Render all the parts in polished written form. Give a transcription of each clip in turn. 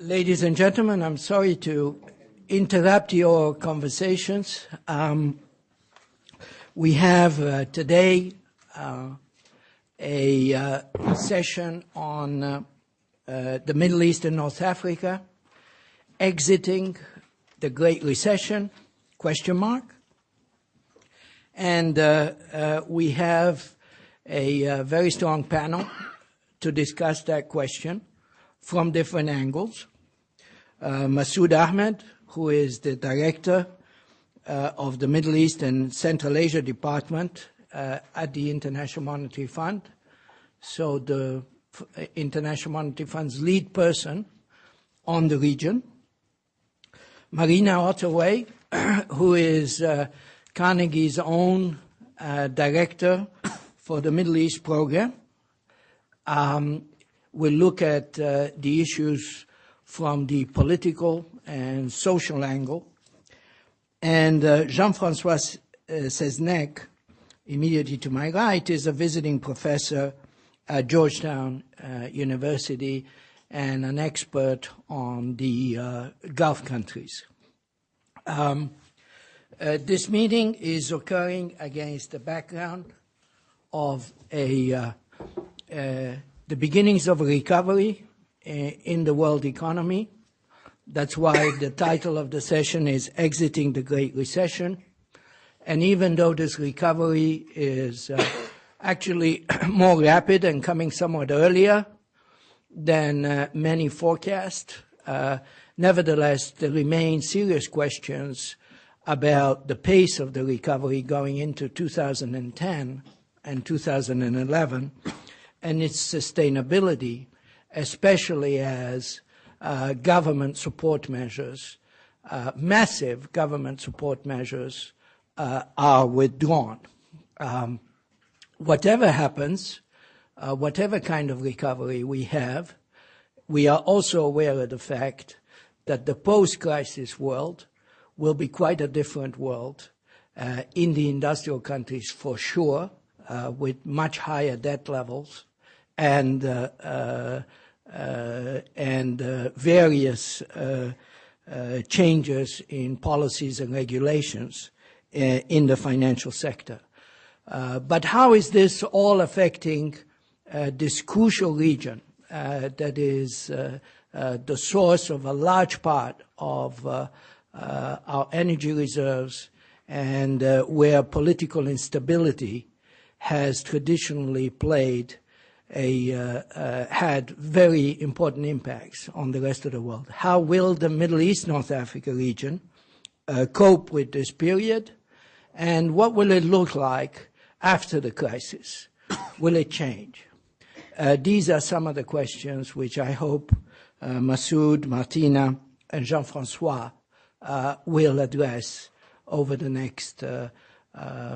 Ladies and gentlemen, I'm sorry to interrupt your conversations. We have today a session on the Middle East and North Africa, exiting the Great Recession, ? And we have a very strong panel to discuss that question from different angles. Masoud Ahmed, who is the director of the Middle East and Central Asia Department at the International Monetary Fund, so the International Monetary Fund's lead person on the region. Marina Ottaway, who is Carnegie's own director for the Middle East program. We'll look at the issues from the political and social angle. And Jean-Francois Seznec, immediately to my right, is a visiting professor at Georgetown University and an expert on the Gulf countries. This meeting is occurring against the background of the beginnings of a recovery in the world economy. That's why the title of the session is Exiting the Great Recession. And even though this recovery is actually more rapid and coming somewhat earlier than many forecast, nevertheless, there remain serious questions about the pace of the recovery going into 2010 and 2011 and its sustainability, especially as government support measures, massive government support measures, are withdrawn. Whatever happens, whatever kind of recovery we have, we are also aware of the fact that the post-crisis world will be quite a different world in the industrial countries for sure, with much higher debt levels and various changes in policies and regulations in the financial sector. But how is this all affecting this crucial region that is the source of a large part of our energy reserves and where political instability has traditionally had very important impacts on the rest of the world? How will the Middle East North Africa region cope with this period? And what will it look like after the crisis? Will it change? These are some of the questions which I hope Masoud, Martina, and Jean-Francois will address over the next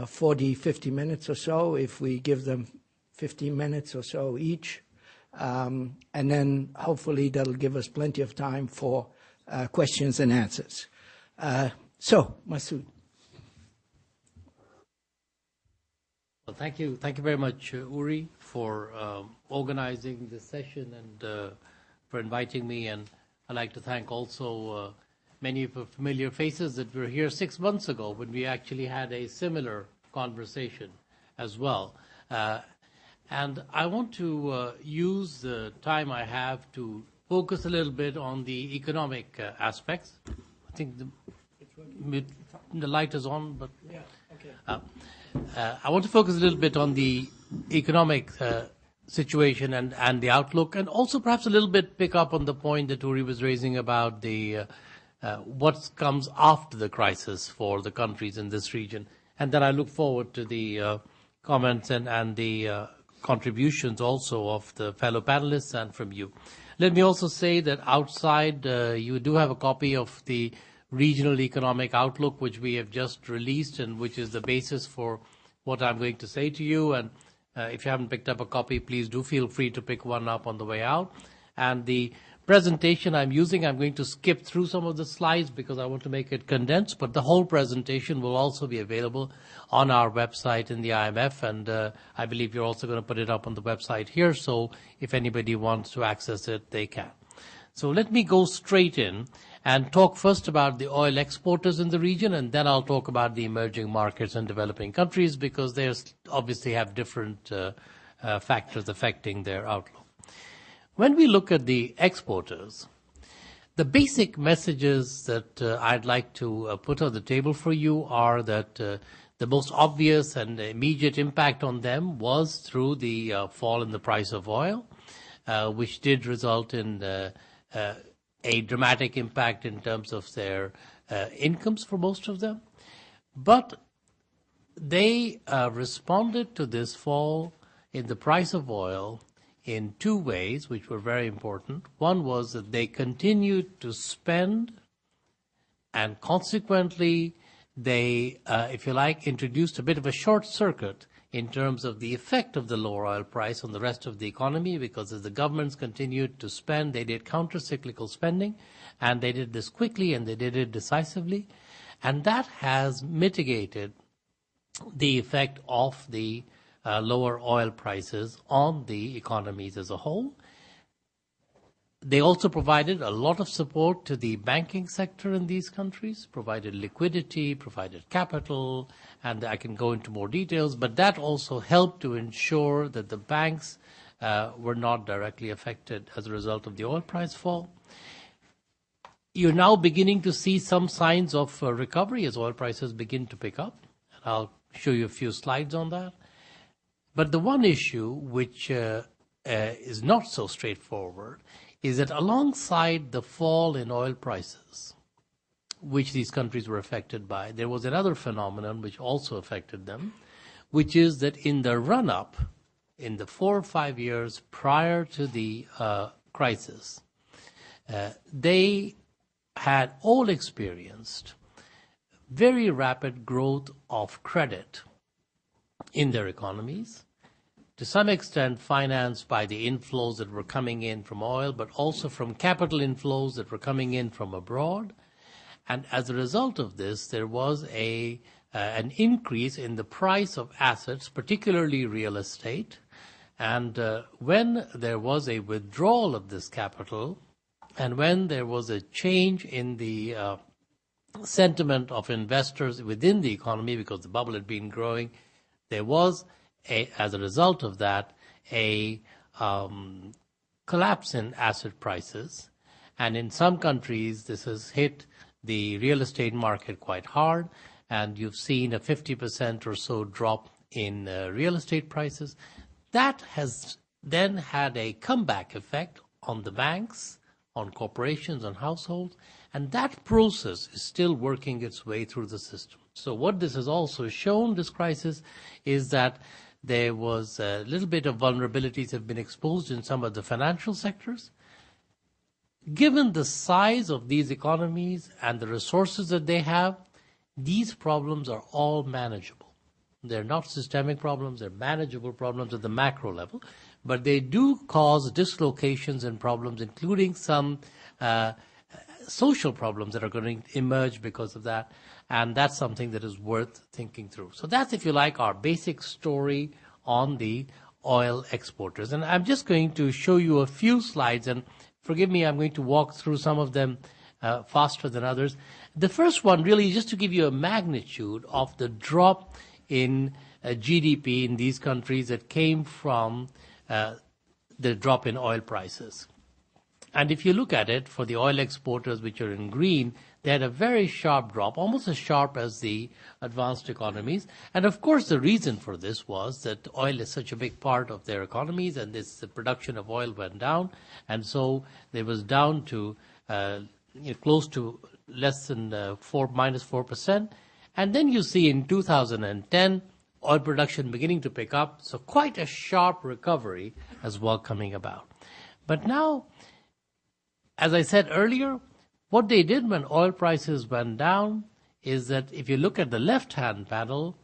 40, 50 minutes or so, if we give them 15 minutes or so each. And then hopefully that'll give us plenty of time for questions and answers. So, Masoud. Well, thank you very much, Uri, for organizing this session and for inviting me. And I'd like to thank also many of the familiar faces that were here 6 months ago when we actually had a similar conversation as well. And I want to use the time I have to focus a little bit on the economic aspects. I think the light is on, but yeah, okay. I want to focus a little bit on the economic situation and the outlook, and also perhaps a little bit pick up on the point that Uri was raising about the what comes after the crisis for the countries in this region. And then I look forward to the comments and the contributions also of the fellow panelists and from you. Let me also say that outside you do have a copy of the Regional Economic Outlook, which we have just released and which is the basis for what I'm going to say to you. And if you haven't picked up a copy, please do feel free to pick one up on the way out. And the presentation I'm using, I'm going to skip through some of the slides because I want to make it condensed, but the whole presentation will also be available on our website in the IMF, and I believe you're also going to put it up on the website here, so if anybody wants to access it, they can. So let me go straight in and talk first about the oil exporters in the region, and then I'll talk about the emerging markets and developing countries, because they obviously have different factors affecting their outlook. When we look at the exporters, the basic messages that I'd like to put on the table for you are that the most obvious and immediate impact on them was through the fall in the price of oil, which did result in a dramatic impact in terms of their incomes for most of them. But they responded to this fall in the price of oil in two ways, which were very important. One was that they continued to spend, and consequently they, if you like, introduced a bit of a short circuit in terms of the effect of the lower oil price on the rest of the economy, because as the governments continued to spend, they did counter-cyclical spending, and they did this quickly and they did it decisively. And that has mitigated the effect of the lower oil prices on the economies as a whole. They also provided a lot of support to the banking sector in these countries, provided liquidity, provided capital, and I can go into more details, but that also helped to ensure that the banks were not directly affected as a result of the oil price fall. You're now beginning to see some signs of recovery as oil prices begin to pick up, and I'll show you a few slides on that. But the one issue which is not so straightforward is that alongside the fall in oil prices, which these countries were affected by, there was another phenomenon which also affected them, which is that in the run-up, in the 4 or 5 years prior to the crisis, they had all experienced very rapid growth of credit in their economies, to some extent financed by the inflows that were coming in from oil, but also from capital inflows that were coming in from abroad. And as a result of this, there was an increase in the price of assets, particularly real estate. And when there was a withdrawal of this capital, and when there was a change in the sentiment of investors within the economy, because the bubble had been growing, there was, as a result of that, a collapse in asset prices. And in some countries, this has hit the real estate market quite hard, and you've seen a 50% or so drop in real estate prices. That has then had a comeback effect on the banks, on corporations, on households, and that process is still working its way through the system. So what this has also shown, this crisis, is that there was a little bit of vulnerabilities have been exposed in some of the financial sectors. Given the size of these economies and the resources that they have, these problems are all manageable. They're not systemic problems, they're manageable problems at the macro level, but they do cause dislocations and problems, including some social problems that are going to emerge because of that, and that's something that is worth thinking through. So that's, if you like, our basic story on the oil exporters. And I'm just going to show you a few slides, and forgive me, I'm going to walk through some of them faster than others. The first one really is just to give you a magnitude of the drop in GDP in these countries that came from the drop in oil prices. And if you look at it, for the oil exporters, which are in green, they had a very sharp drop, almost as sharp as the advanced economies. And of course, the reason for this was that oil is such a big part of their economies, and the production of oil went down. And so it was down to close to less than minus 4%. And then you see in 2010, oil production beginning to pick up. So quite a sharp recovery as well coming about. But now, as I said earlier, what they did when oil prices went down is that if you look at the left-hand panel,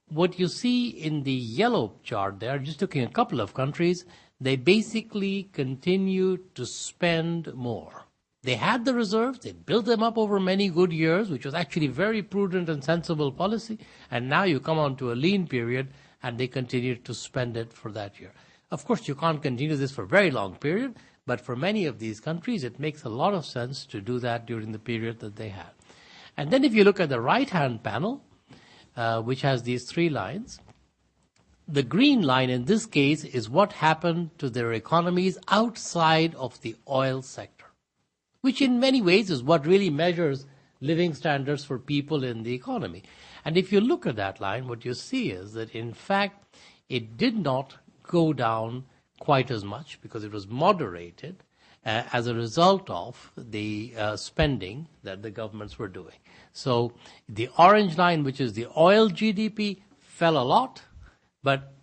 what you see in the yellow chart there, just looking at a couple of countries, they basically continued to spend more. They had the reserves, they built them up over many good years, which was actually very prudent and sensible policy, and now you come on to a lean period, and they continued to spend it for that year. Of course, you can't continue this for a very long period, But for many of these countries, it makes a lot of sense to do that during the period that they had. And then if you look at the right-hand panel, which has these three lines, the green line in this case is what happened to their economies outside of the oil sector, which in many ways is what really measures living standards for people in the economy. And if you look at that line, what you see is that, in fact, it did not go down quite as much because it was moderated as a result of the spending that the governments were doing. So the orange line, which is the oil GDP, fell a lot, but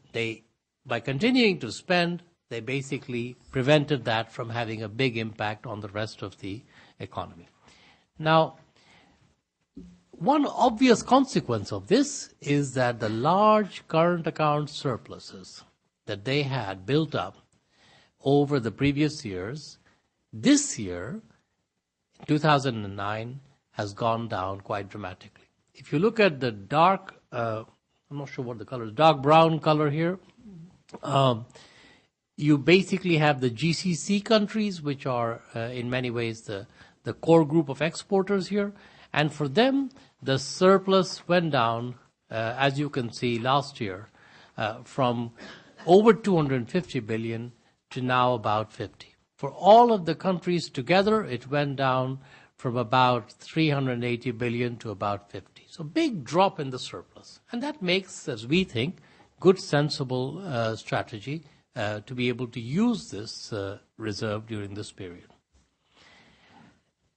by continuing to spend, they basically prevented that from having a big impact on the rest of the economy. Now, one obvious consequence of this is that the large current account surpluses that they had built up over the previous years, this year, 2009, has gone down quite dramatically. If you look at the dark, I'm not sure what the color is, dark brown color here, you basically have the GCC countries, which are in many ways the core group of exporters here. And for them, the surplus went down, as you can see last year, from over 250 billion to now about 50. For all of the countries together, it went down from about 380 billion to about 50. So big drop in the surplus. And that makes, as we think, good, sensible strategy to be able to use this reserve during this period.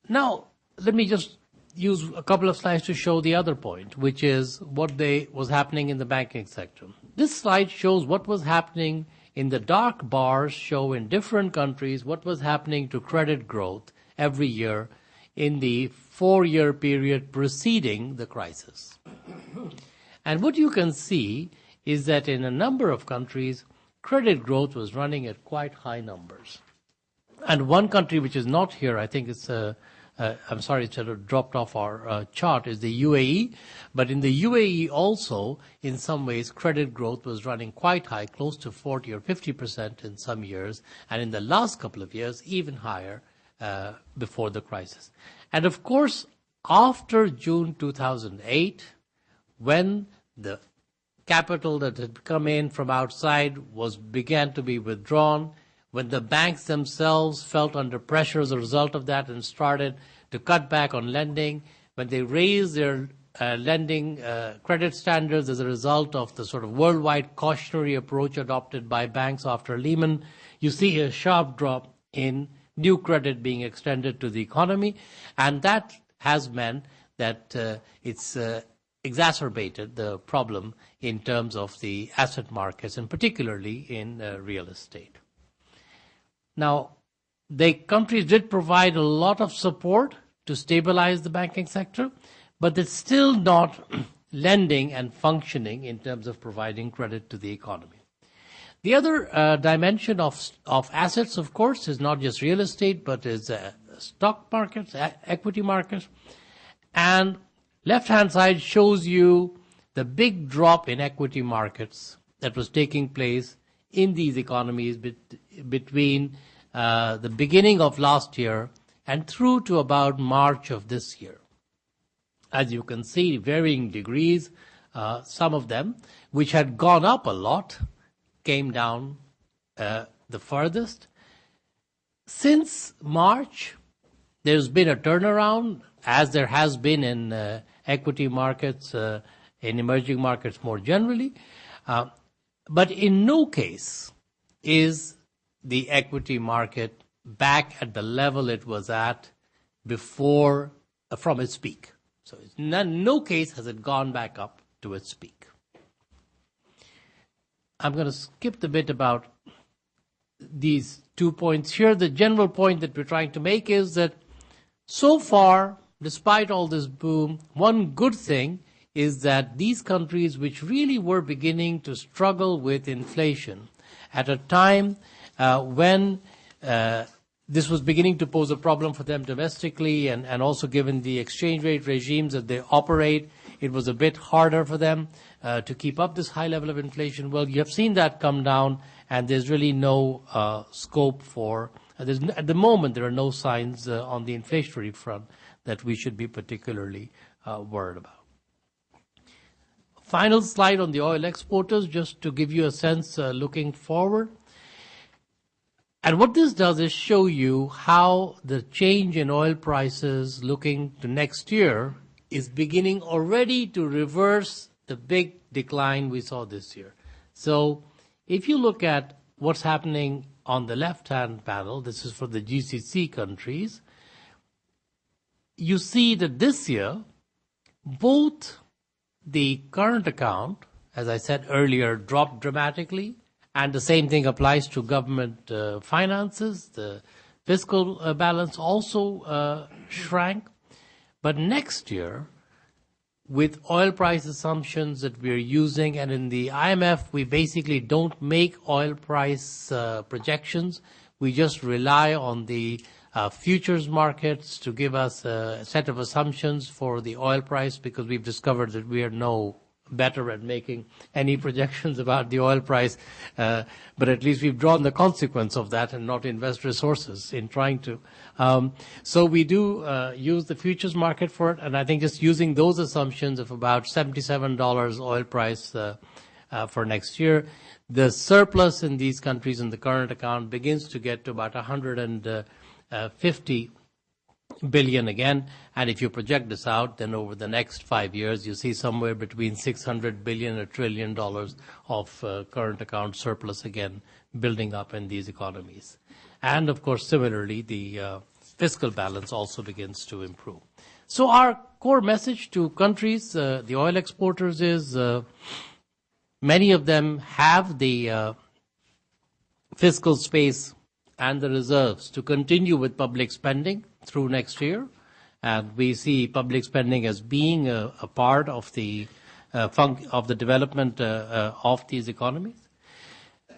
Now, let me just use a couple of slides to show the other point, which is what was happening in the banking sector. This slide shows what was happening in the dark bars, show in different countries what was happening to credit growth every year in the 4-year period preceding the crisis. And what you can see is that in a number of countries, credit growth was running at quite high numbers. And one country which is not here, I think it's I'm sorry, it sort of dropped off our chart, is the UAE. But in the UAE also, in some ways, credit growth was running quite high, close to 40 or 50% in some years, and in the last couple of years, even higher before the crisis. And of course, after June 2008, when the capital that had come in from outside began to be withdrawn, when the banks themselves felt under pressure as a result of that and started to cut back on lending, when they raised their lending credit standards as a result of the sort of worldwide cautionary approach adopted by banks after Lehman, you see a sharp drop in new credit being extended to the economy, and that has meant that it's exacerbated the problem in terms of the asset markets, and particularly in real estate. Now, the countries did provide a lot of support to stabilize the banking sector, but it's still not lending and functioning in terms of providing credit to the economy. The other dimension of assets, of course, is not just real estate, but is stock markets, equity markets. And left-hand side shows you the big drop in equity markets that was taking place in these economies between the beginning of last year and through to about March of this year. As you can see, varying degrees, some of them, which had gone up a lot, came down the furthest. Since March, there's been a turnaround, as there has been in equity markets, in emerging markets more generally. But in no case is the equity market back at the level it was at before, from its peak. So in no case has it gone back up to its peak. I'm going to skip the bit about these 2 points here. The general point that we're trying to make is that so far, despite all this boom, one good thing is that these countries which really were beginning to struggle with inflation at a time when this was beginning to pose a problem for them domestically, and also given the exchange rate regimes that they operate, it was a bit harder for them to keep up this high level of inflation. Well, you have seen that come down, and there's really no scope for At the moment, there are no signs on the inflationary front that we should be particularly worried about. Final slide on the oil exporters, just to give you a sense looking forward. And what this does is show you how the change in oil prices looking to next year is beginning already to reverse the big decline we saw this year. So if you look at what's happening on the left-hand panel, this is for the GCC countries, you see that this year, both the current account, as I said earlier, dropped dramatically, and the same thing applies to government finances. The fiscal balance also shrank. But next year, with oil price assumptions that we're using, and in the IMF, we basically don't make oil price projections. We just rely on the futures markets to give us a set of assumptions for the oil price, because we've discovered that we are no better at making any projections about the oil price, but at least we've drawn the consequence of that and not invest resources in trying to. So we do use the futures market for it, and I think just using those assumptions of about $77 oil price for next year, the surplus in these countries in the current account begins to get to about 150 billion again, and if you project this out, then over the next 5 years, you see somewhere between 600 billion and $1 trillion of current account surplus again building up in these economies. And of course, similarly, the fiscal balance also begins to improve. So our core message to countries, the oil exporters, is many of them have the fiscal space and the reserves to continue with public spending through next year. And we see public spending as being a part of the development of these economies.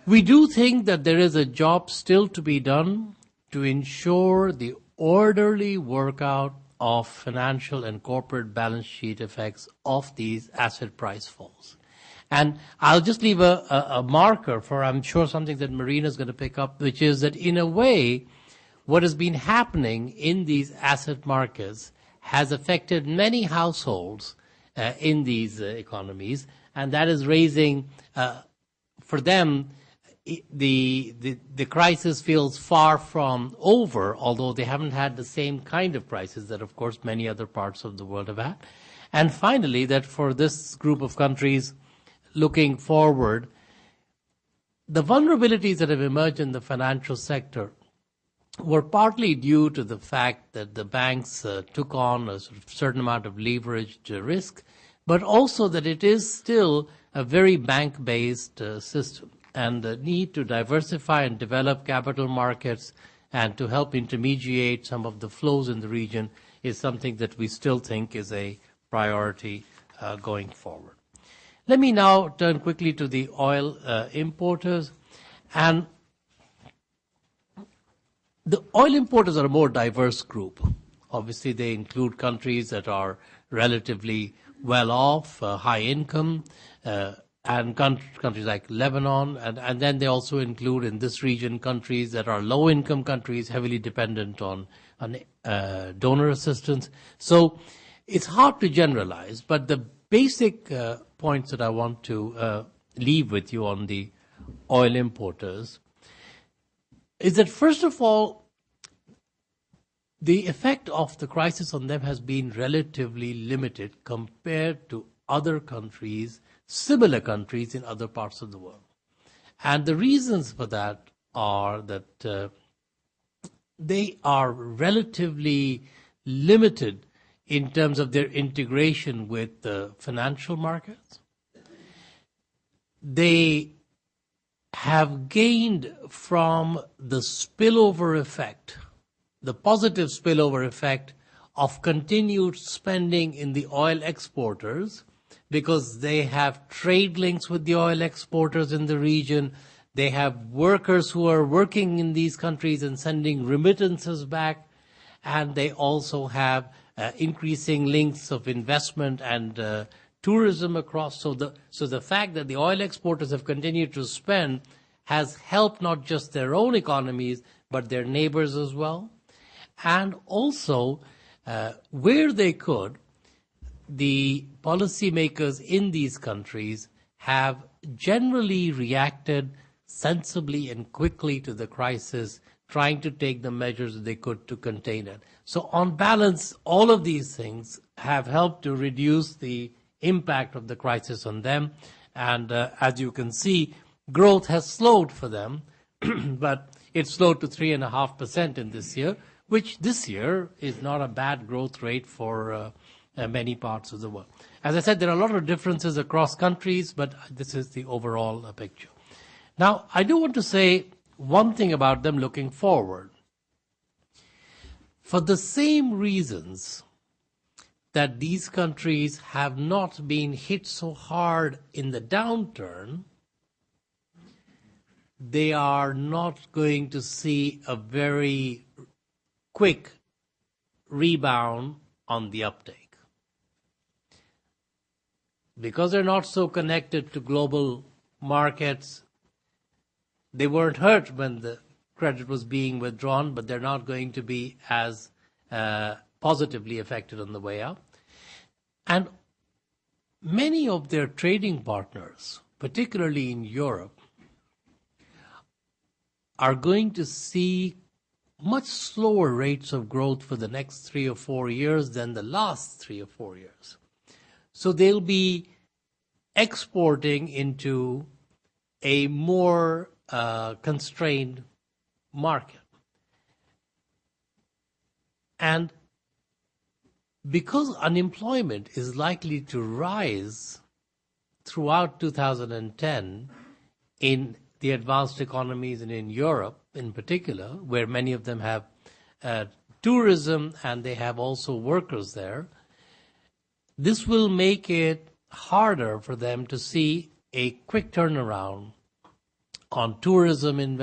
We do think that there is a job still to be done to ensure the orderly workout of financial and corporate balance sheet effects of these asset price falls. And I'll just leave a marker for, I'm sure, something that Marina is going to pick up, which is that in a way, what has been happening in these asset markets has affected many households in these economies, and that is raising, for them, the crisis feels far from over, although they haven't had the same kind of prices that, of course, many other parts of the world have had. And finally, that for this group of countries looking forward, the vulnerabilities that have emerged in the financial sector were partly due to the fact that the banks took on a certain amount of leveraged risk, but also that it is still a very bank-based system. And the need to diversify and develop capital markets and to help intermediate some of the flows in the region is something that we still think is a priority going forward. Let me now turn quickly to the oil importers. And the oil importers are a more diverse group. Obviously, they include countries that are relatively well off, high income, and countries like Lebanon. And then they also include in this region countries that are low income countries, heavily dependent on donor assistance. So it's hard to generalize, but the basic points that I want to leave with you on the oil importers is that, first of all, the effect of the crisis on them has been relatively limited compared to other countries, similar countries in other parts of the world. And the reasons for that are that they are relatively limited in terms of their integration with the financial markets. They have gained from the spillover effect, the positive spillover effect of continued spending in the oil exporters, because they have trade links with the oil exporters in the region. They have workers who are working in these countries and sending remittances back, and they also have increasing links of investment and tourism across. So the fact that the oil exporters have continued to spend has helped not just their own economies, but their neighbors as well. And also, where they could, the policymakers in these countries have generally reacted sensibly and quickly to the crisis, trying to take the measures that they could to contain it. So on balance, all of these things have helped to reduce the impact of the crisis on them. And as you can see, growth has slowed for them, but it slowed to 3.5% in this year, which this year is not a bad growth rate for many parts of the world. As I said, there are a lot of differences across countries, but this is the overall picture. Now, I do want to say one thing about them looking forward. For the same reasons that these countries have not been hit so hard in the downturn, they are not going to see a very quick rebound on the uptake. Because they're not so connected to global markets, they weren't hurt when the credit was being withdrawn, but they're not going to be as positively affected on the way up. And many of their trading partners, particularly in Europe, are going to see much slower rates of growth for the next 3 or 4 years than the last 3 or 4 years. So they'll be exporting into a more constrained market. And because unemployment is likely to rise throughout 2010 in the advanced economies and in Europe in particular, where many of them have tourism and they have also workers there, this will make it harder for them to see a quick turnaround on tourism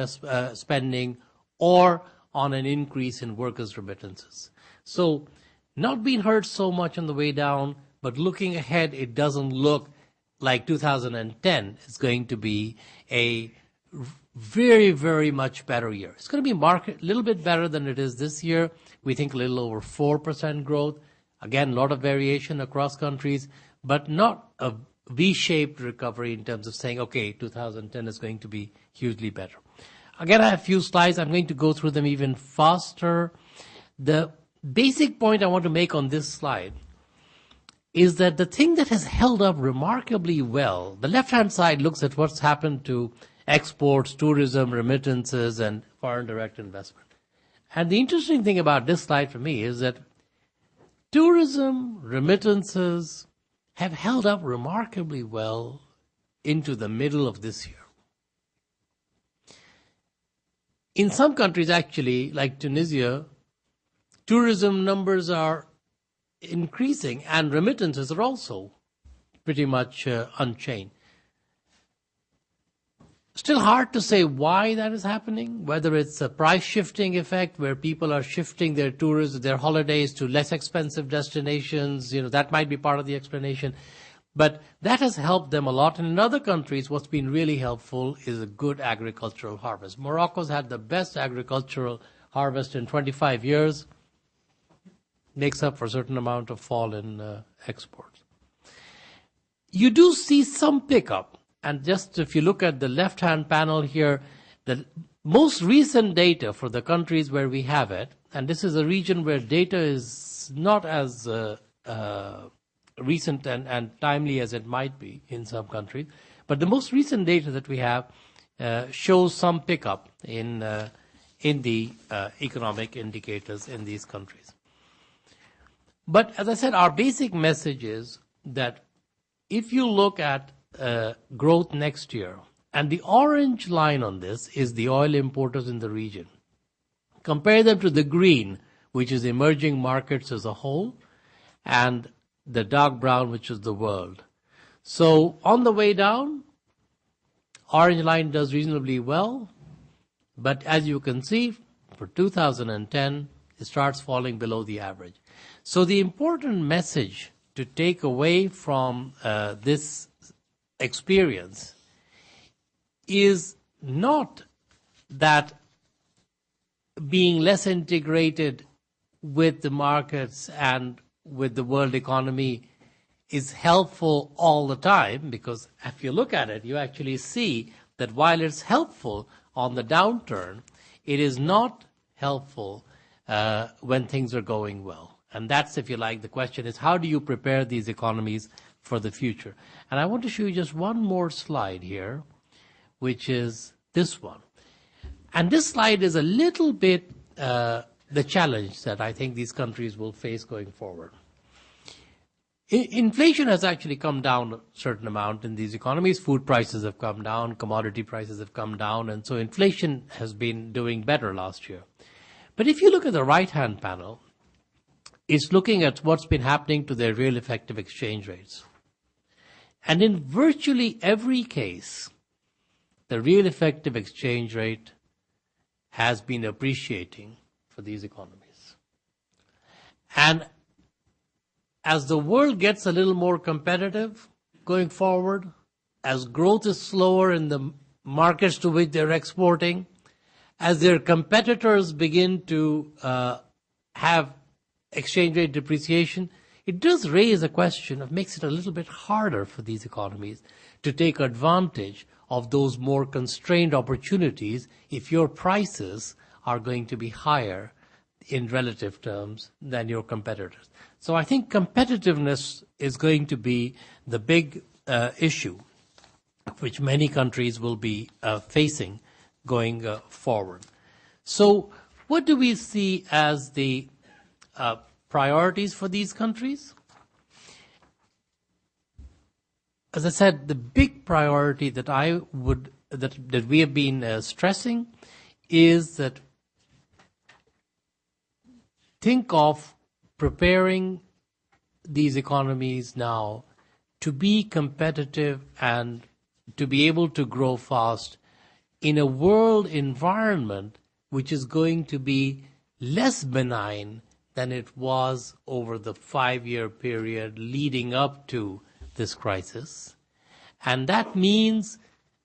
spending or on an increase in workers' remittances. So not being hurt so much on the way down, but looking ahead, it doesn't look like 2010 is going to be a very, very much better year. It's going to be a little bit better than it is this year. We think a little over 4% growth. Again, a lot of variation across countries, but not a V-shaped recovery in terms of saying, okay, 2010 is going to be hugely better. Again, I have a few slides. I'm going to go through them even faster. The basic point I want to make on this slide is that the thing that has held up remarkably well, the left-hand side looks at what's happened to exports, tourism, remittances, and foreign direct investment. And the interesting thing about this slide for me is that tourism, remittances have held up remarkably well into the middle of this year. In some countries, actually, like Tunisia, tourism numbers are increasing and remittances are also pretty much unchanged. Still hard to say why that is happening, whether it's a price shifting effect where people are shifting their tours, their holidays to less expensive destinations. That might be part of the explanation. But that has helped them a lot. And in other countries, what's been really helpful is a good agricultural harvest. Morocco's had the best agricultural harvest in 25 years. Makes up for a certain amount of fall in exports. You do see some pickup. And just if you look at the left-hand panel here, the most recent data for the countries where we have it, and this is a region where data is not as recent and timely as it might be in some countries, but the most recent data that we have shows some pickup in the economic indicators in these countries. But as I said, our basic message is that if you look at growth next year, and the orange line on this is the oil importers in the region. Compare them to the green, which is emerging markets as a whole, and the dark brown, which is the world. So on the way down, orange line does reasonably well, but as you can see, for 2010, it starts falling below the average. So the important message to take away from this experience is not that being less integrated with the markets and with the world economy is helpful all the time, because if you look at it, you actually see that while it's helpful on the downturn, it is not helpful when things are going well. And that's, if you like, the question is, how do you prepare these economies for the future? And I want to show you just one more slide here, which is this one. And this slide is a little bit the challenge that I think these countries will face going forward. Inflation has actually come down a certain amount in these economies. Food prices have come down, commodity prices have come down, and so inflation has been doing better last year. But if you look at the right-hand panel, it's looking at what's been happening to their real effective exchange rates. And in virtually every case, the real effective exchange rate has been appreciating for these economies. And as the world gets a little more competitive going forward, as growth is slower in the markets to which they're exporting, as their competitors begin to have exchange rate depreciation, it does raise a question of makes it a little bit harder for these economies to take advantage of those more constrained opportunities if your prices are going to be higher in relative terms than your competitors. So I think competitiveness is going to be the big issue which many countries will be facing going forward. So what do we see as the priorities for these countries? As I said, the big priority that that we have been stressing is that think of preparing these economies now to be competitive and to be able to grow fast in a world environment which is going to be less benign than it was over the 5-year period leading up to this crisis. And that means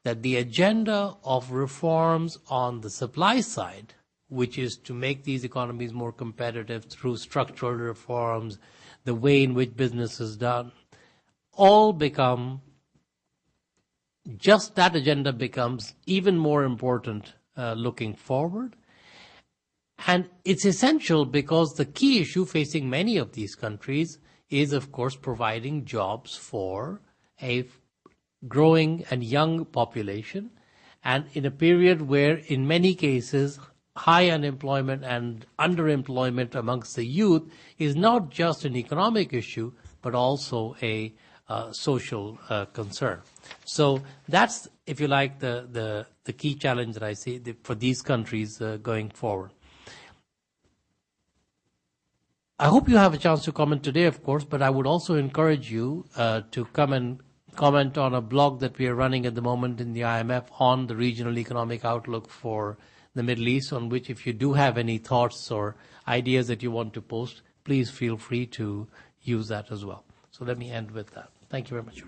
that the agenda of reforms on the supply side, which is to make these economies more competitive through structural reforms, the way in which business is done, all become, just that agenda becomes even more important looking forward. And it's essential because the key issue facing many of these countries is, of course, providing jobs for a growing and young population, and in a period where, in many cases, high unemployment and underemployment amongst the youth is not just an economic issue, but also a social concern. So that's, if you like, the key challenge that I see for these countries going forward. I hope you have a chance to comment today, of course, but I would also encourage you to come and comment on a blog that we are running at the moment in the IMF on the regional economic outlook for the Middle East, on which if you do have any thoughts or ideas that you want to post, please feel free to use that as well. So let me end with that. Thank you very much.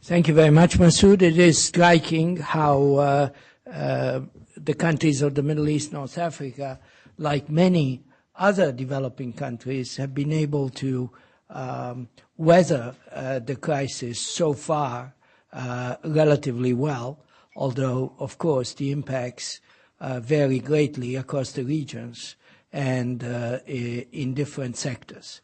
Thank you very much, Masood. It is striking how the countries of the Middle East, North Africa, like many other developing countries, have been able to weather the crisis so far relatively well, although, of course, the impacts vary greatly across the regions and in different sectors.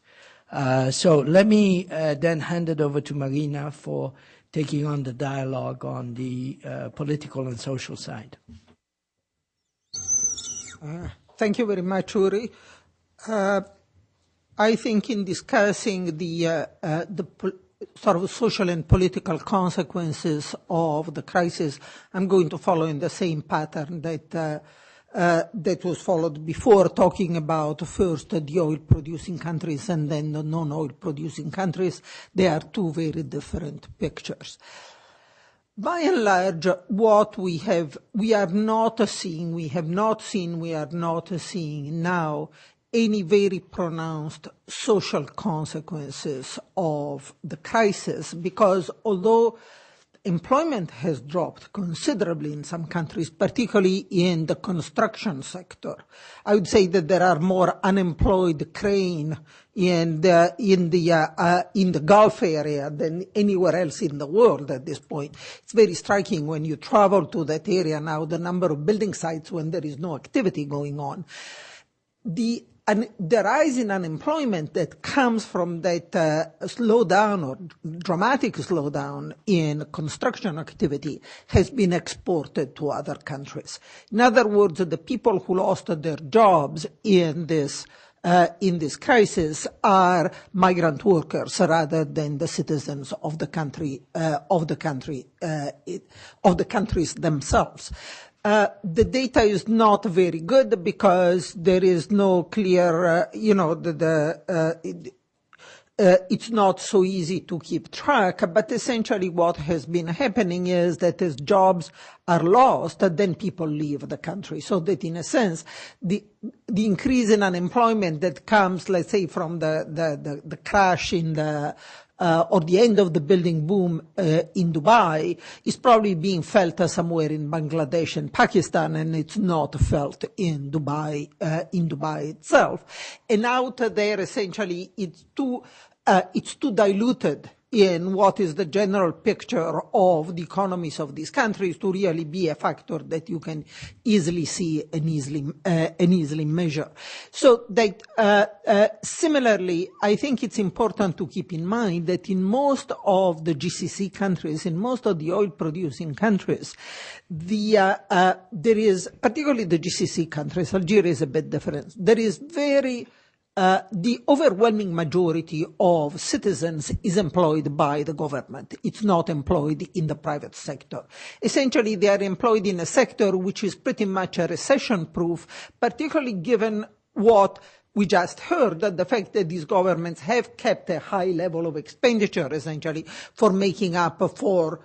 So let me then hand it over to Marina for taking on the dialogue on the political and social side. Thank you very much, Uri. I think in discussing the sort of social and political consequences of the crisis, I'm going to follow in the same pattern that was followed before, talking about first the oil-producing countries and then the non-oil-producing countries. They are two very different pictures. By and large, what we have not seen now any very pronounced social consequences of the crisis, because although employment has dropped considerably in some countries, particularly in the construction sector. I would say that there are more unemployed crane in the Gulf area than anywhere else in the world at this point. It's very striking when you travel to that area now, the number of building sites when there is no activity going on. The rise in unemployment that comes from that slowdown or dramatic slowdown in construction activity has been exported to other countries. In other words, the people who lost their jobs in this crisis are migrant workers rather than the citizens of the countries themselves. The data is not very good because there is no clear, it's not so easy to keep track, but essentially what has been happening is that as jobs are lost, then people leave the country. So that in a sense, the increase in unemployment that comes, let's say, from the crash in or the end of the building boom in Dubai is probably being felt somewhere in Bangladesh and Pakistan, and it's not felt in Dubai itself. And out there, essentially, it's too diluted in what is the general picture of the economies of these countries to really be a factor that you can easily see and easily measure. So that similarly, I think it's important to keep in mind that in most of the GCC countries, in most of the oil-producing countries, there is, particularly the GCC countries, Algeria is a bit different. There is the overwhelming majority of citizens is employed by the government. It's not employed in the private sector. Essentially, they are employed in a sector which is pretty much a recession-proof, particularly given what we just heard, that the fact that these governments have kept a high level of expenditure, essentially, for making up for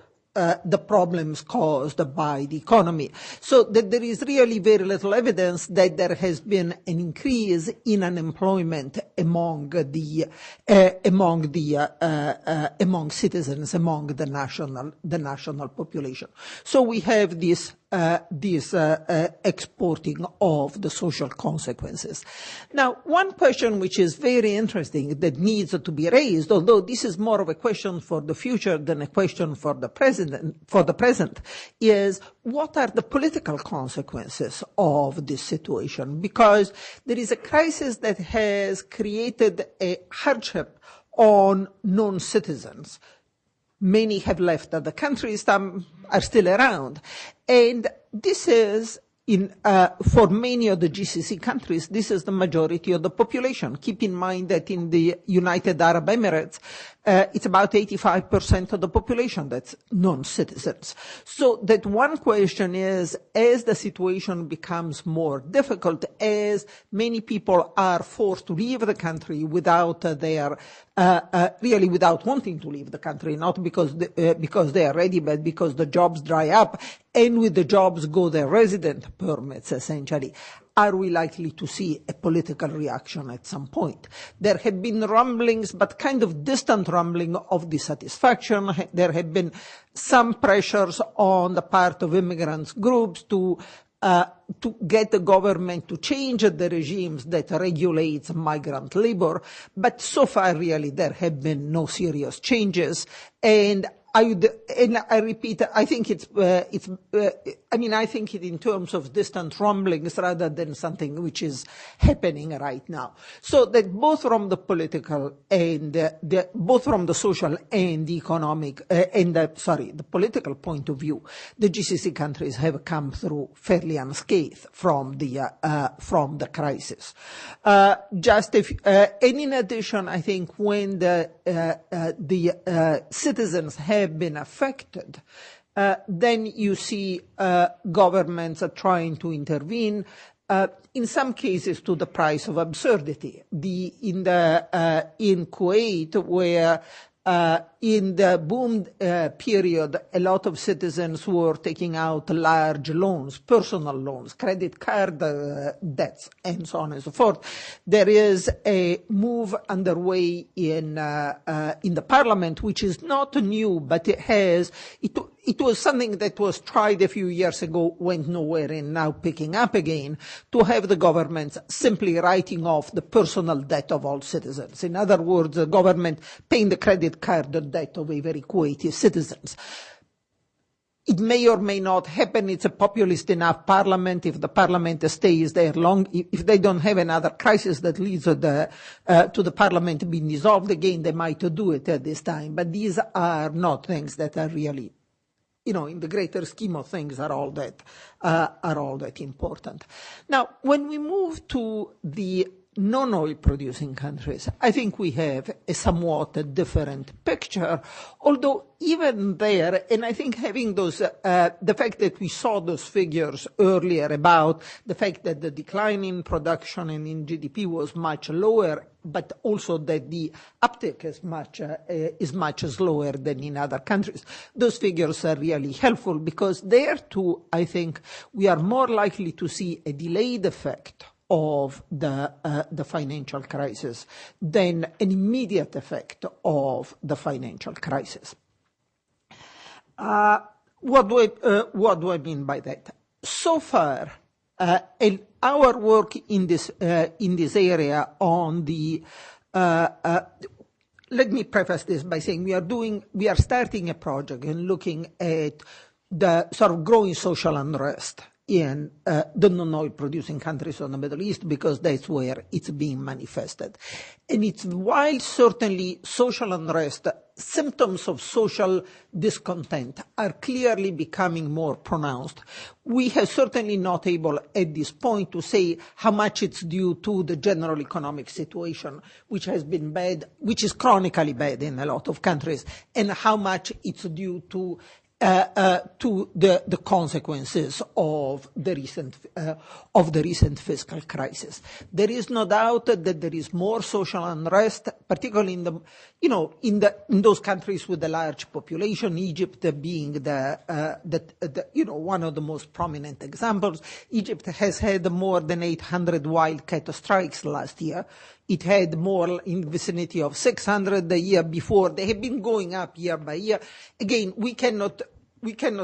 the problems caused by the economy. So that there is really very little evidence that there has been an increase in unemployment among citizens, among the national population. So we have this exporting of the social consequences. Now, one question which is very interesting that needs to be raised, although this is more of a question for the future than a question for the present, is what are the political consequences of this situation? Because there is a crisis that has created a hardship on non-citizens. Many have left the country, some are still around. And this is, for many of the GCC countries, this is the majority of the population. Keep in mind that in the United Arab Emirates, it's about 85% of the population that's non-citizens. So that one question is, as the situation becomes more difficult, as many people are forced to leave the country without really without wanting to leave the country, not because they are ready, but because the jobs dry up, and with the jobs go their resident permits, essentially. Are we likely to see a political reaction at some point? There have been rumblings, but kind of distant rumbling of dissatisfaction. There have been some pressures on the part of immigrants groups to get the government to change the regimes that regulates migrant labor. But so far, really, there have been no serious changes. And I repeat, I think I think it in terms of distant rumblings rather than something which is happening right now. So that both from the political and both from the social and the economic the political point of view, the GCC countries have come through fairly unscathed from the crisis. And in addition, I think when the citizens have been affected, then you see governments are trying to intervene, in some cases to the price of absurdity. In Kuwait, where in the boom period, a lot of citizens were taking out large loans, personal loans, credit card debts, and so on and so forth. There is a move underway in the parliament, which is not new, but it was something that was tried a few years ago, went nowhere, and now picking up again, to have the governments simply writing off the personal debt of all citizens. In other words, the government paying the credit card debt of a very courageous citizens. It may or may not happen. It's a populist enough parliament. If the parliament stays there long, if they don't have another crisis that leads to the parliament being dissolved again, they might do it at this time. But these are not things that are really, in the greater scheme of things, are all that important. Now, when we move to the non-oil producing countries, I think we have a somewhat different picture, although even there, and I think having those, the fact that we saw those figures earlier about the fact that the decline in production and in GDP was much lower, but also that the uptick is much slower than in other countries. Those figures are really helpful because there too, I think we are more likely to see a delayed effect of the financial crisis than an immediate effect of the financial crisis. What do I mean by that? So far, in our work in this area on the let me preface this by saying we are starting a project and looking at the sort of growing social unrest in the non-oil producing countries of the Middle East, because that's where it's being manifested. And while certainly social unrest, symptoms of social discontent are clearly becoming more pronounced, we have certainly not able at this point to say how much it's due to the general economic situation, which has been bad, which is chronically bad in a lot of countries, and how much it's due to the consequences of the recent fiscal crisis. There is no doubt that there is more social unrest, particularly in those countries with a large population. Egypt being one of the most prominent examples. Egypt has had more than 800 wildcat strikes last year. It had more in the vicinity of 600 the year before. They have been going up year by year. Again, we cannot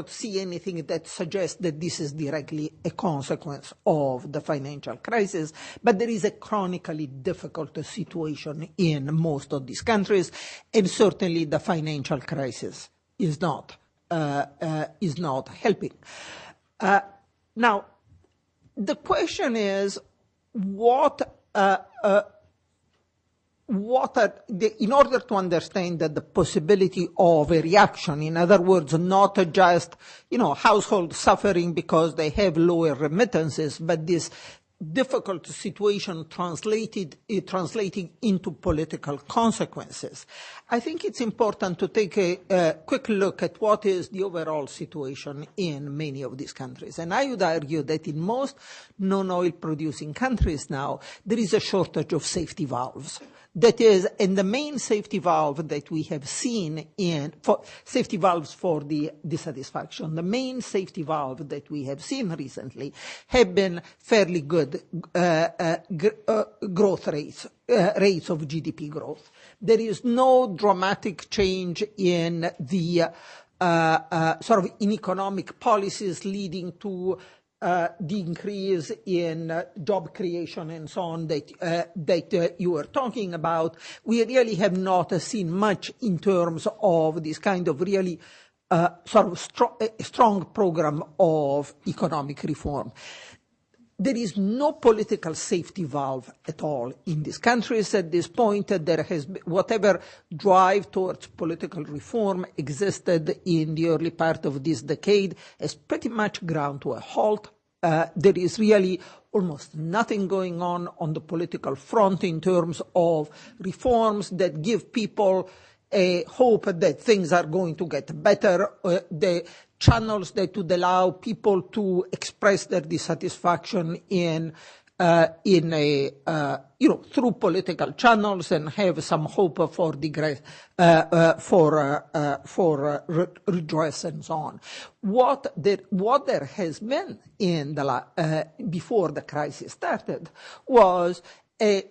see anything that suggests that this is directly a consequence of the financial crisis, but there is a chronically difficult situation in most of these countries, and certainly the financial crisis is not helping. Now, the question is, in order to understand that the possibility of a reaction, in other words, not just, households suffering because they have lower remittances, but this difficult situation translating into political consequences, I think it's important to take a quick look at what is the overall situation in many of these countries. And I would argue that in most non-oil producing countries now, there is a shortage of safety valves. That is, and the main safety valve that we have seen safety valves for the dissatisfaction, the main safety valve that we have seen recently have been fairly good growth rates of GDP growth. There is no dramatic change in the sort of in economic policies leading to the increase in job creation and so on that you were talking about. We really have not seen much in terms of this kind of really sort of strong program of economic reform. There is no political safety valve at all in these countries at this point. There has been, whatever drive towards political reform existed in the early part of this decade has pretty much ground to a halt. There is really almost nothing going on the political front in terms of reforms that give people a hope that things are going to get better. The channels that would allow people to express their dissatisfaction in through political channels and have some hope for redress and so on. What there has been in before the crisis started was a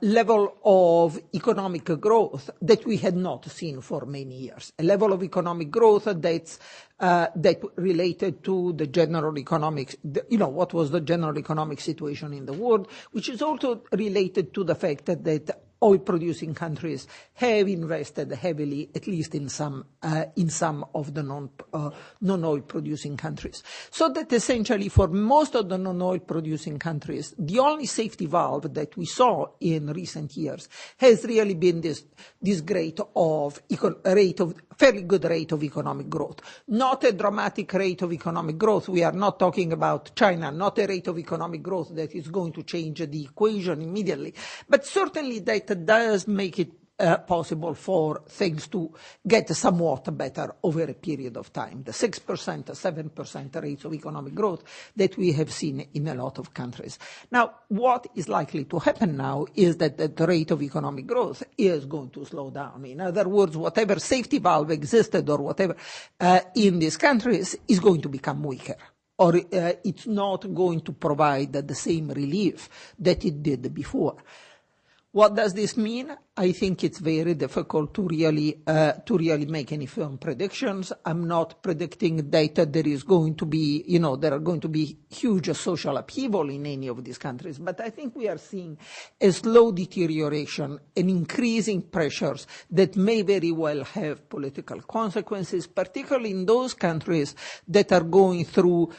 level of economic growth that we had not seen for many years. A level of economic growth that related to the general economics, what was the general economic situation in the world, which is also related to the fact that oil-producing countries have invested heavily, at least in some of the non-oil-producing countries. So that essentially, for most of the non-oil-producing countries, the only safety valve that we saw in recent years has really been this fairly good rate of economic growth. Not a dramatic rate of economic growth. We are not talking about China, not a rate of economic growth that is going to change the equation immediately, but certainly that does make it possible for things to get somewhat better over a period of time. The 6%, 7% rates of economic growth that we have seen in a lot of countries. Now, what is likely to happen now is that the rate of economic growth is going to slow down. In other words, whatever safety valve existed or whatever in these countries is going to become weaker, or it's not going to provide the same relief that it did before. What does this mean? I think it's very difficult to really make any firm predictions. I'm not predicting that there is going to be, there are going to be huge social upheaval in any of these countries. But I think we are seeing a slow deterioration and increasing pressures that may very well have political consequences, particularly in those countries that are going to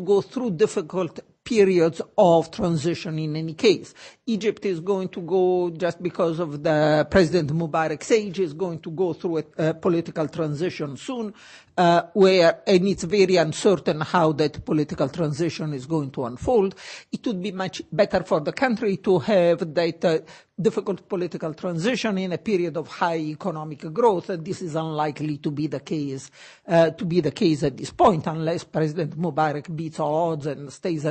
go through difficult periods of transition in any case. Egypt is going to go, just because of the President Mubarak's age, is going to go through a political transition soon, and it's very uncertain how that political transition is going to unfold. It would be much better for the country to have that difficult political transition in a period of high economic growth. This is unlikely to be the case at this point, unless President Mubarak beats all odds and stays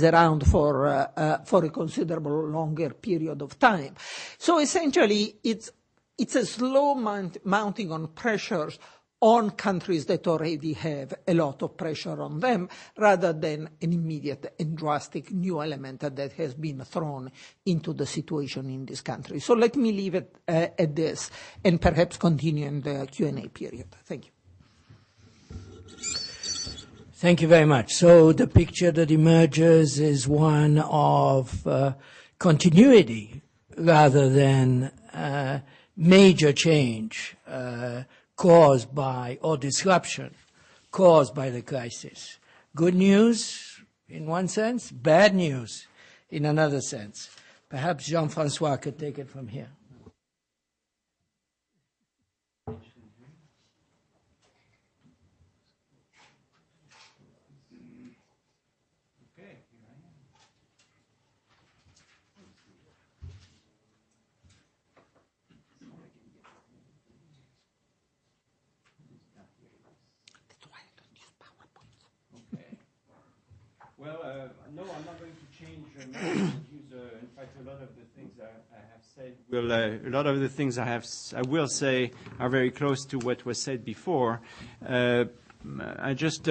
around for a considerable longer period of time. So essentially, it's a slow mounting on pressures on countries that already have a lot of pressure on them, rather than an immediate and drastic new element that has been thrown into the situation in this country. So let me leave it at this and perhaps continue in the Q&A period. Thank you. Thank you very much. So the picture that emerges is one of continuity rather than major change caused by, or disruption caused by the crisis. Good news in one sense, bad news in another sense. Perhaps Jean-Francois could take it from here. No, I'm not going to change my views. In fact, a lot of the things I have said I will say are very close to what was said before. I just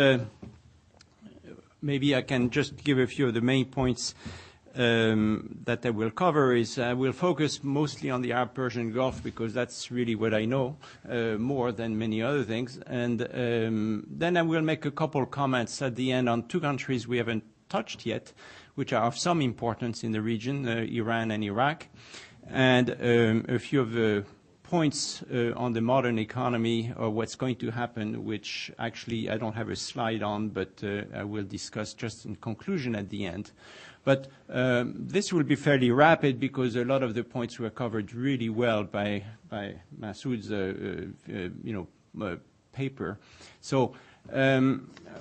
maybe I can just give a few of the main points that I will cover. I will focus mostly on the Arab-Persian Gulf because that's really what I know more than many other things. And then I will make a couple comments at the end on two countries we haven't touched yet, which are of some importance in the region, Iran and Iraq, and a few of the points on the modern economy or what's going to happen, which actually I don't have a slide on, but I will discuss just in conclusion at the end. But this will be fairly rapid because a lot of the points were covered really well by Masoud's paper. So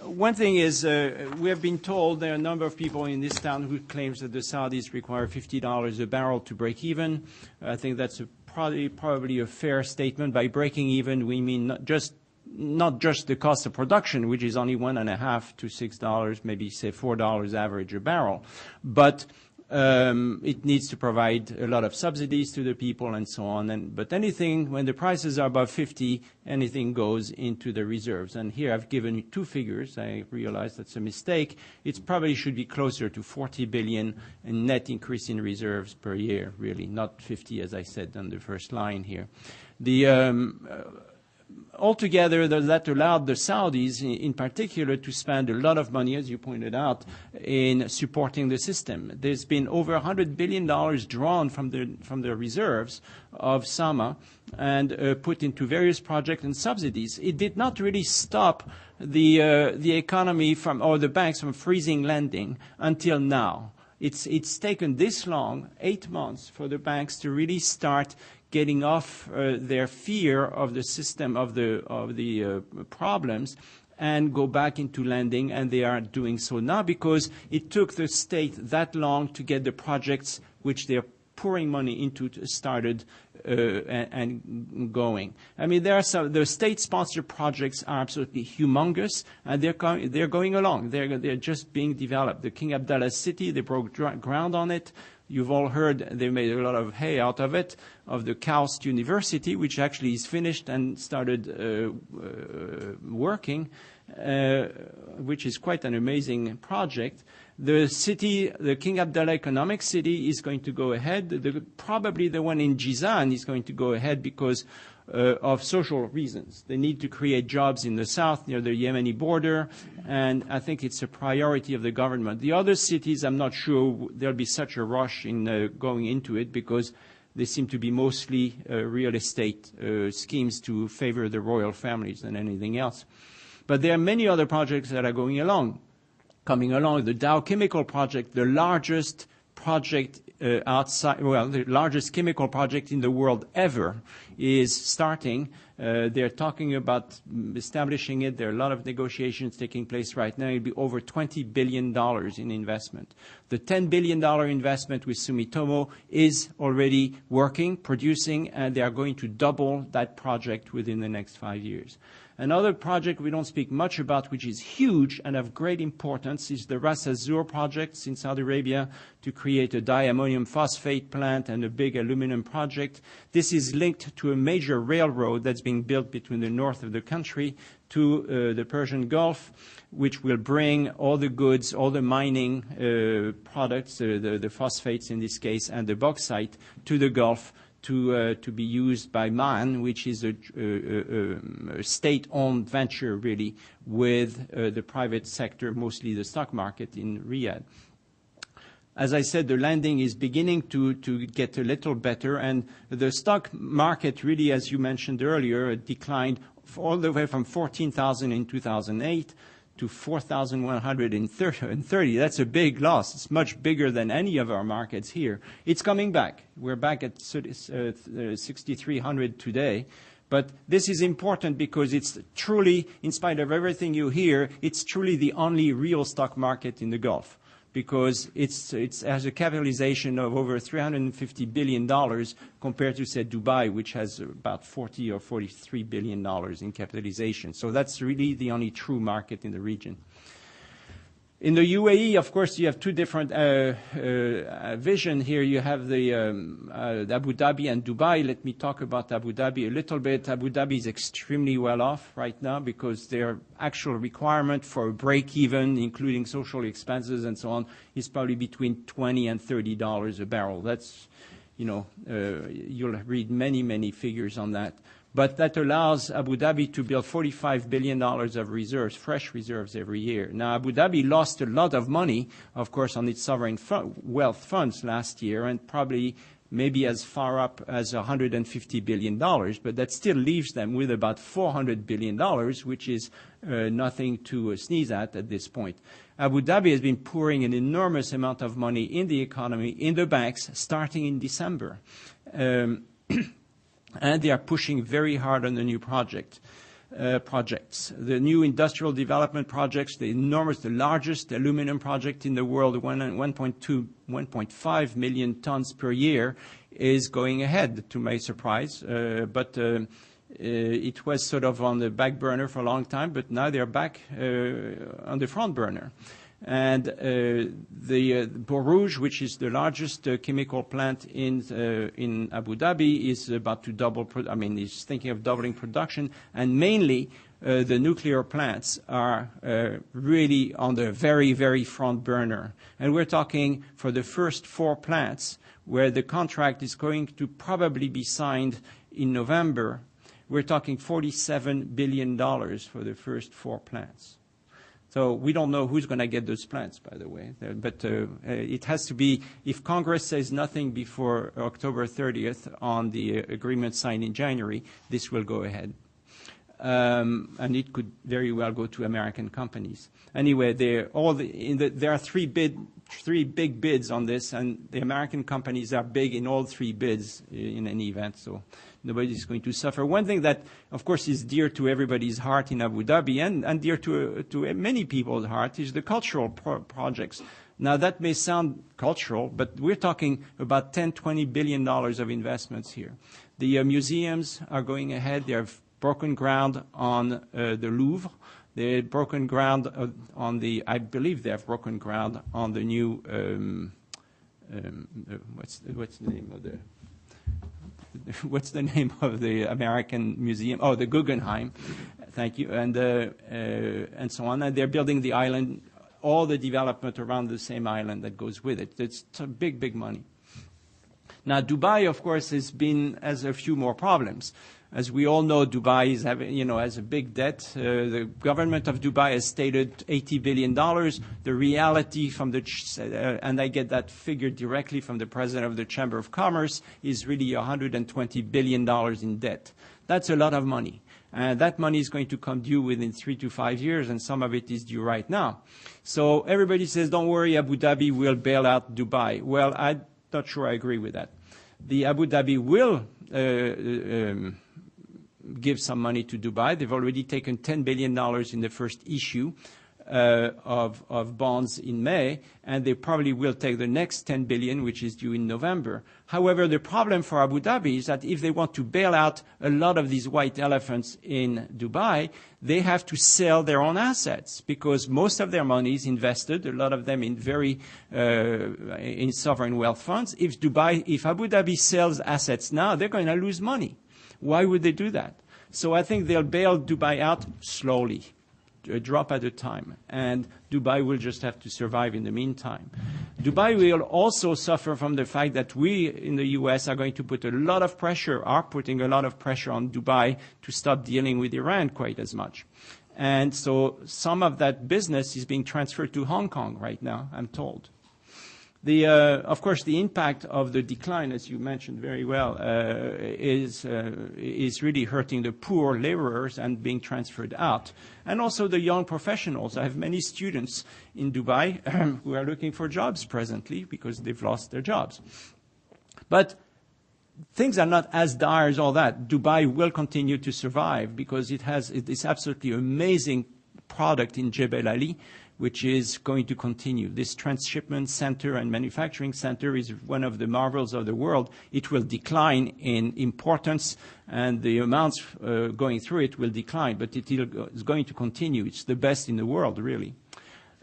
one thing is we have been told there are a number of people in this town who claims that the Saudis require $50 a barrel to break even. I think that's probably a fair statement. By breaking even, we mean not just not just the cost of production, which is only $1.50 to $6, maybe say $4 average a barrel, but it needs to provide a lot of subsidies to the people and so on. But anything, when the prices are above 50, anything goes into the reserves. And here I've given you two figures. I realize that's a mistake. It probably should be closer to 40 billion in net increase in reserves per year, really, not 50, as I said on the first line here. Altogether, that allowed the Saudis, in particular, to spend a lot of money, as you pointed out, in supporting the system. There's been over $100 billion drawn from the reserves of SAMA and put into various projects and subsidies. It did not really stop the economy or the banks from freezing lending until now. It's taken this long, 8 months, for the banks to really start getting off their fear of the system, of the problems, and go back into lending, and they are doing so now because it took the state that long to get the projects which they're pouring money into started and going. I mean, the state-sponsored projects are absolutely humongous, and they're going along. They're just being developed. The King Abdallah city, they broke ground on it. You've all heard they made a lot of hay out of it, of the KAUST University, which actually is finished and started working, which is quite an amazing project. The city, the King Abdallah Economic City, is going to go ahead. Probably the one in Jizan is going to go ahead because of social reasons. They need to create jobs in the south near the Yemeni border, and I think it's a priority of the government. The other cities, I'm not sure there'll be such a rush in going into it because they seem to be mostly real estate schemes to favor the royal families than anything else. But there are many other projects that are coming along. The Dow Chemical project, the largest project the largest chemical project in the world ever, is starting. They're talking about establishing it. There are a lot of negotiations taking place right now. It'll be over $20 billion in investment. The $10 billion investment with Sumitomo is already working, producing, and they are going to double that project within the next 5 years. Another project we don't speak much about, which is huge and of great importance, is the Ras Azur project in Saudi Arabia to create a diammonium phosphate plant and a big aluminum project. This is linked to a major railroad that's being built between the north of the country to the Persian Gulf, which will bring all the goods, all the mining products, the phosphates in this case, and the bauxite to the Gulf to be used by MAN, which is a state-owned venture, really, with the private sector, mostly the stock market in Riyadh. As I said, the lending is beginning to get a little better, and the stock market really, as you mentioned earlier, declined all the way from 14,000 in 2008 to 4,130. That's a big loss. It's much bigger than any of our markets here. It's coming back. We're back at 6,300 today. But this is important because it's truly, in spite of everything you hear, it's truly the only real stock market in the Gulf, because it has a capitalization of over $350 billion compared to, say, Dubai, which has about $40 or $43 billion in capitalization. So that's really the only true market in the region. In the UAE, of course, you have two different vision here. You have the Abu Dhabi and Dubai. Let me talk about Abu Dhabi a little bit. Abu Dhabi is extremely well off right now because their actual requirement for a break-even, including social expenses and so on, is probably between $20 and $30 a barrel. That's, you'll read many, many figures on that. But that allows Abu Dhabi to build $45 billion of reserves, fresh reserves every year. Now, Abu Dhabi lost a lot of money, of course, on its sovereign wealth funds last year, and probably maybe as far up as $150 billion, but that still leaves them with about $400 billion, which is nothing to sneeze at this point. Abu Dhabi has been pouring an enormous amount of money in the economy, in the banks, starting in December. And they are pushing very hard on the new projects. The new industrial development projects, the largest aluminum project in the world, 1.5 million tons per year, is going ahead, to my surprise. But It was sort of on the back burner for a long time, but now they're back on the front burner. And the Borouge, which is the largest chemical plant in Abu Dhabi, is about to double. Is thinking of doubling production, and mainly the nuclear plants are really on the very, very front burner. And we're talking for the first 4 plants, where the contract is going to probably be signed in November. We're talking $47 billion for the first 4 plants. So we don't know who's going to get those plants, by the way. But it has to be, if Congress says nothing before October 30th on the agreement signed in January, this will go ahead. And it could very well go to American companies. Anyway, there are 3 big bids on this, and the American companies are big in all 3 bids in any event, so nobody's going to suffer. One thing that, of course, is dear to everybody's heart in Abu Dhabi and dear to many people's heart is the cultural projects. Now, that may sound cultural, but we're talking about $10–20 billion of investments here. The museums are going ahead. They have broken ground on the Louvre. They've broken ground on I believe they have broken ground on the new, what's the name of the American museum? Oh, the Guggenheim. Thank you. And so on. And they're building the island, all the development around the same island that goes with it. It's big, big money. Now, Dubai, of course, has a few more problems. As we all know, Dubai is has a big debt. The government of Dubai has stated $80 billion. The reality and I get that figure directly from the president of the Chamber of Commerce, is really $120 billion in debt. That's a lot of money. And that money is going to come due within 3 to 5 years, and some of it is due right now. So everybody says, don't worry, Abu Dhabi will bail out Dubai. Well, I'm not sure I agree with that. The Abu Dhabi will give some money to Dubai. They've already taken $10 billion in the first issue of bonds in May, and they probably will take the next $10 billion, which is due in November. However, the problem for Abu Dhabi is that if they want to bail out a lot of these white elephants in Dubai, they have to sell their own assets, because most of their money is invested, a lot of them in in sovereign wealth funds. If Abu Dhabi sells assets now, they're going to lose money. Why would they do that? So I think they'll bail Dubai out slowly, a drop at a time, and Dubai will just have to survive in the meantime. Dubai will also suffer from the fact that we in the U.S. are putting a lot of pressure on Dubai to stop dealing with Iran quite as much. And so some of that business is being transferred to Hong Kong right now, I'm told. Of course, the impact of the decline, as you mentioned very well, is really hurting the poor laborers and being transferred out. And also the young professionals. I have many students in Dubai who are looking for jobs presently because they've lost their jobs. But things are not as dire as all that. Dubai will continue to survive because it has this absolutely amazing product in Jebel Ali, which is going to continue. This transshipment center and manufacturing center is one of the marvels of the world. It will decline in importance, and the amounts going through it will decline, but it is going to continue. It's the best in the world, really.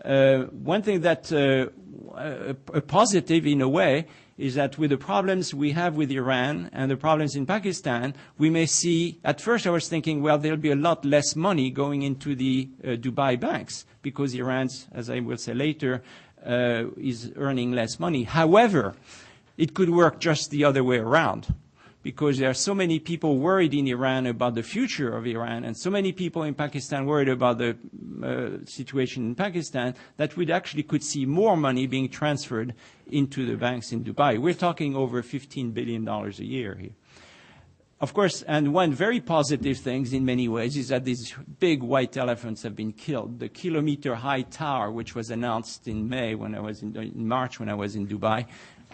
One thing that a positive in a way is that with the problems we have with Iran and the problems in Pakistan, we may see, at first I was thinking, well, there'll be a lot less money going into the Dubai banks because Iran's, as I will say later, is earning less money. However, it could work just the other way around, because there are so many people worried in Iran about the future of Iran, and so many people in Pakistan worried about the situation in Pakistan, that we actually could see more money being transferred into the banks in Dubai. We're talking over $15 billion a year here. Of course, and one very positive thing in many ways is that these big white elephants have been killed. The kilometer-high tower, which was announced in March when I was in Dubai,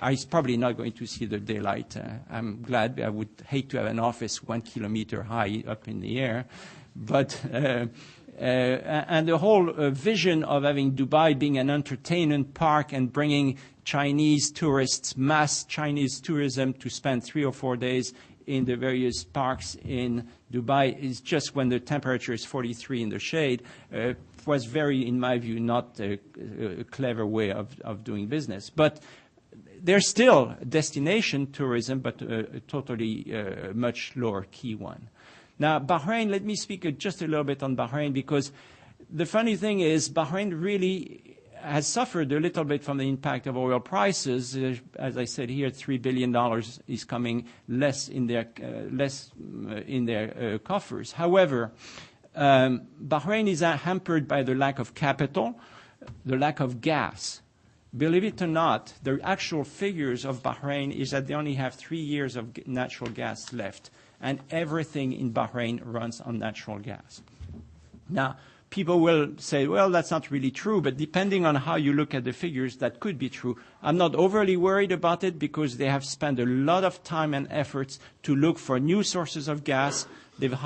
is probably not going to see the daylight. I'm glad. I would hate to have an office 1 kilometer high up in the air. But and the whole vision of having Dubai being an entertainment park and bringing Chinese tourists, mass Chinese tourism to spend 3 or 4 days in the various parks in Dubai is just when the temperature is 43 in the shade, was very, in my view, not a clever way of doing business. But there's still destination tourism, but a totally much lower key one. Now, Bahrain, let me speak just a little bit on Bahrain, because the funny thing is Bahrain really has suffered a little bit from the impact of oil prices. As I said here, $3 billion is coming less in their coffers. However, Bahrain is hampered by the lack of capital, the lack of gas. Believe it or not, the actual figures of Bahrain is that they only have 3 years of natural gas left, and everything in Bahrain runs on natural gas. Now, people will say, well, that's not really true, but depending on how you look at the figures, that could be true. I'm not overly worried about it because they have spent a lot of time and efforts to look for new sources of gas. They've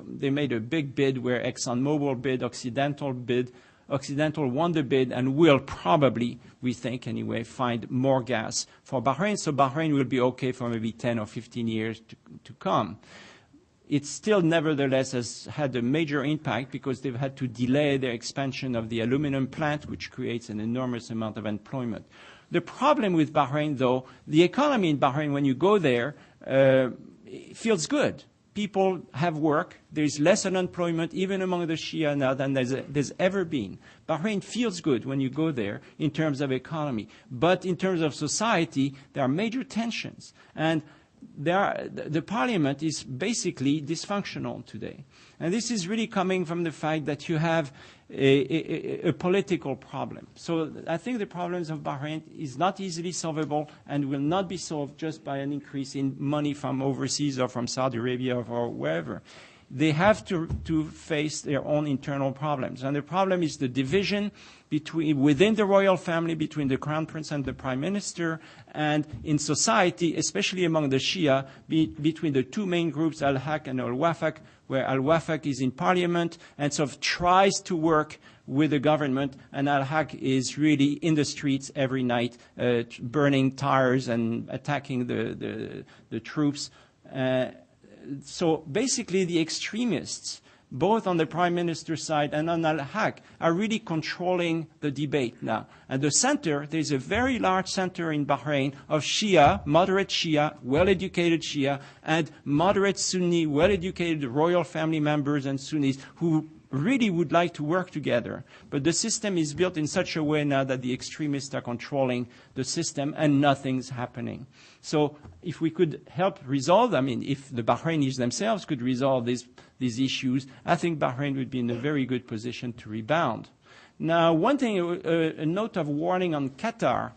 they made a big bid where ExxonMobil bid, Occidental won the bid and will probably, we think anyway, find more gas for Bahrain. So Bahrain will be okay for maybe 10 or 15 years to come. It still nevertheless has had a major impact because they've had to delay their expansion of the aluminum plant, which creates an enormous amount of employment. The problem with Bahrain, though, the economy in Bahrain, when you go there, feels good. People have work. There's less unemployment, even among the Shia now, than there's ever been. Bahrain feels good when you go there in terms of economy. But in terms of society, there are major tensions. And the parliament is basically dysfunctional today. And this is really coming from the fact that you have a political problem. So I think the problems of Bahrain is not easily solvable and will not be solved just by an increase in money from overseas or from Saudi Arabia or wherever. They have to face their own internal problems. And the problem is the division within the royal family, between the crown prince and the prime minister, and in society, especially among the Shia, between the two main groups, Al-Haq and Al-Wafaq, where Al-Wafaq is in parliament and sort of tries to work with the government, and Al-Haq is really in the streets every night, burning tires and attacking the troops. So basically the extremists, both on the prime minister's side and on Al-Haq, are really controlling the debate now. And the center, there's a very large center in Bahrain of Shia, moderate Shia, well-educated Shia, and moderate Sunni, well-educated royal family members and Sunnis who really would like to work together. But the system is built in such a way now that the extremists are controlling the system and nothing's happening. So if we could help resolve, if the Bahrainis themselves could resolve these issues, I think Bahrain would be in a very good position to rebound. Now, one thing, a note of warning on Qatar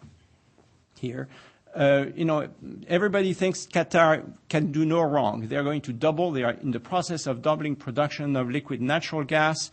here. Everybody thinks Qatar can do no wrong. They are going to double. They are in the process of doubling production of liquid natural gas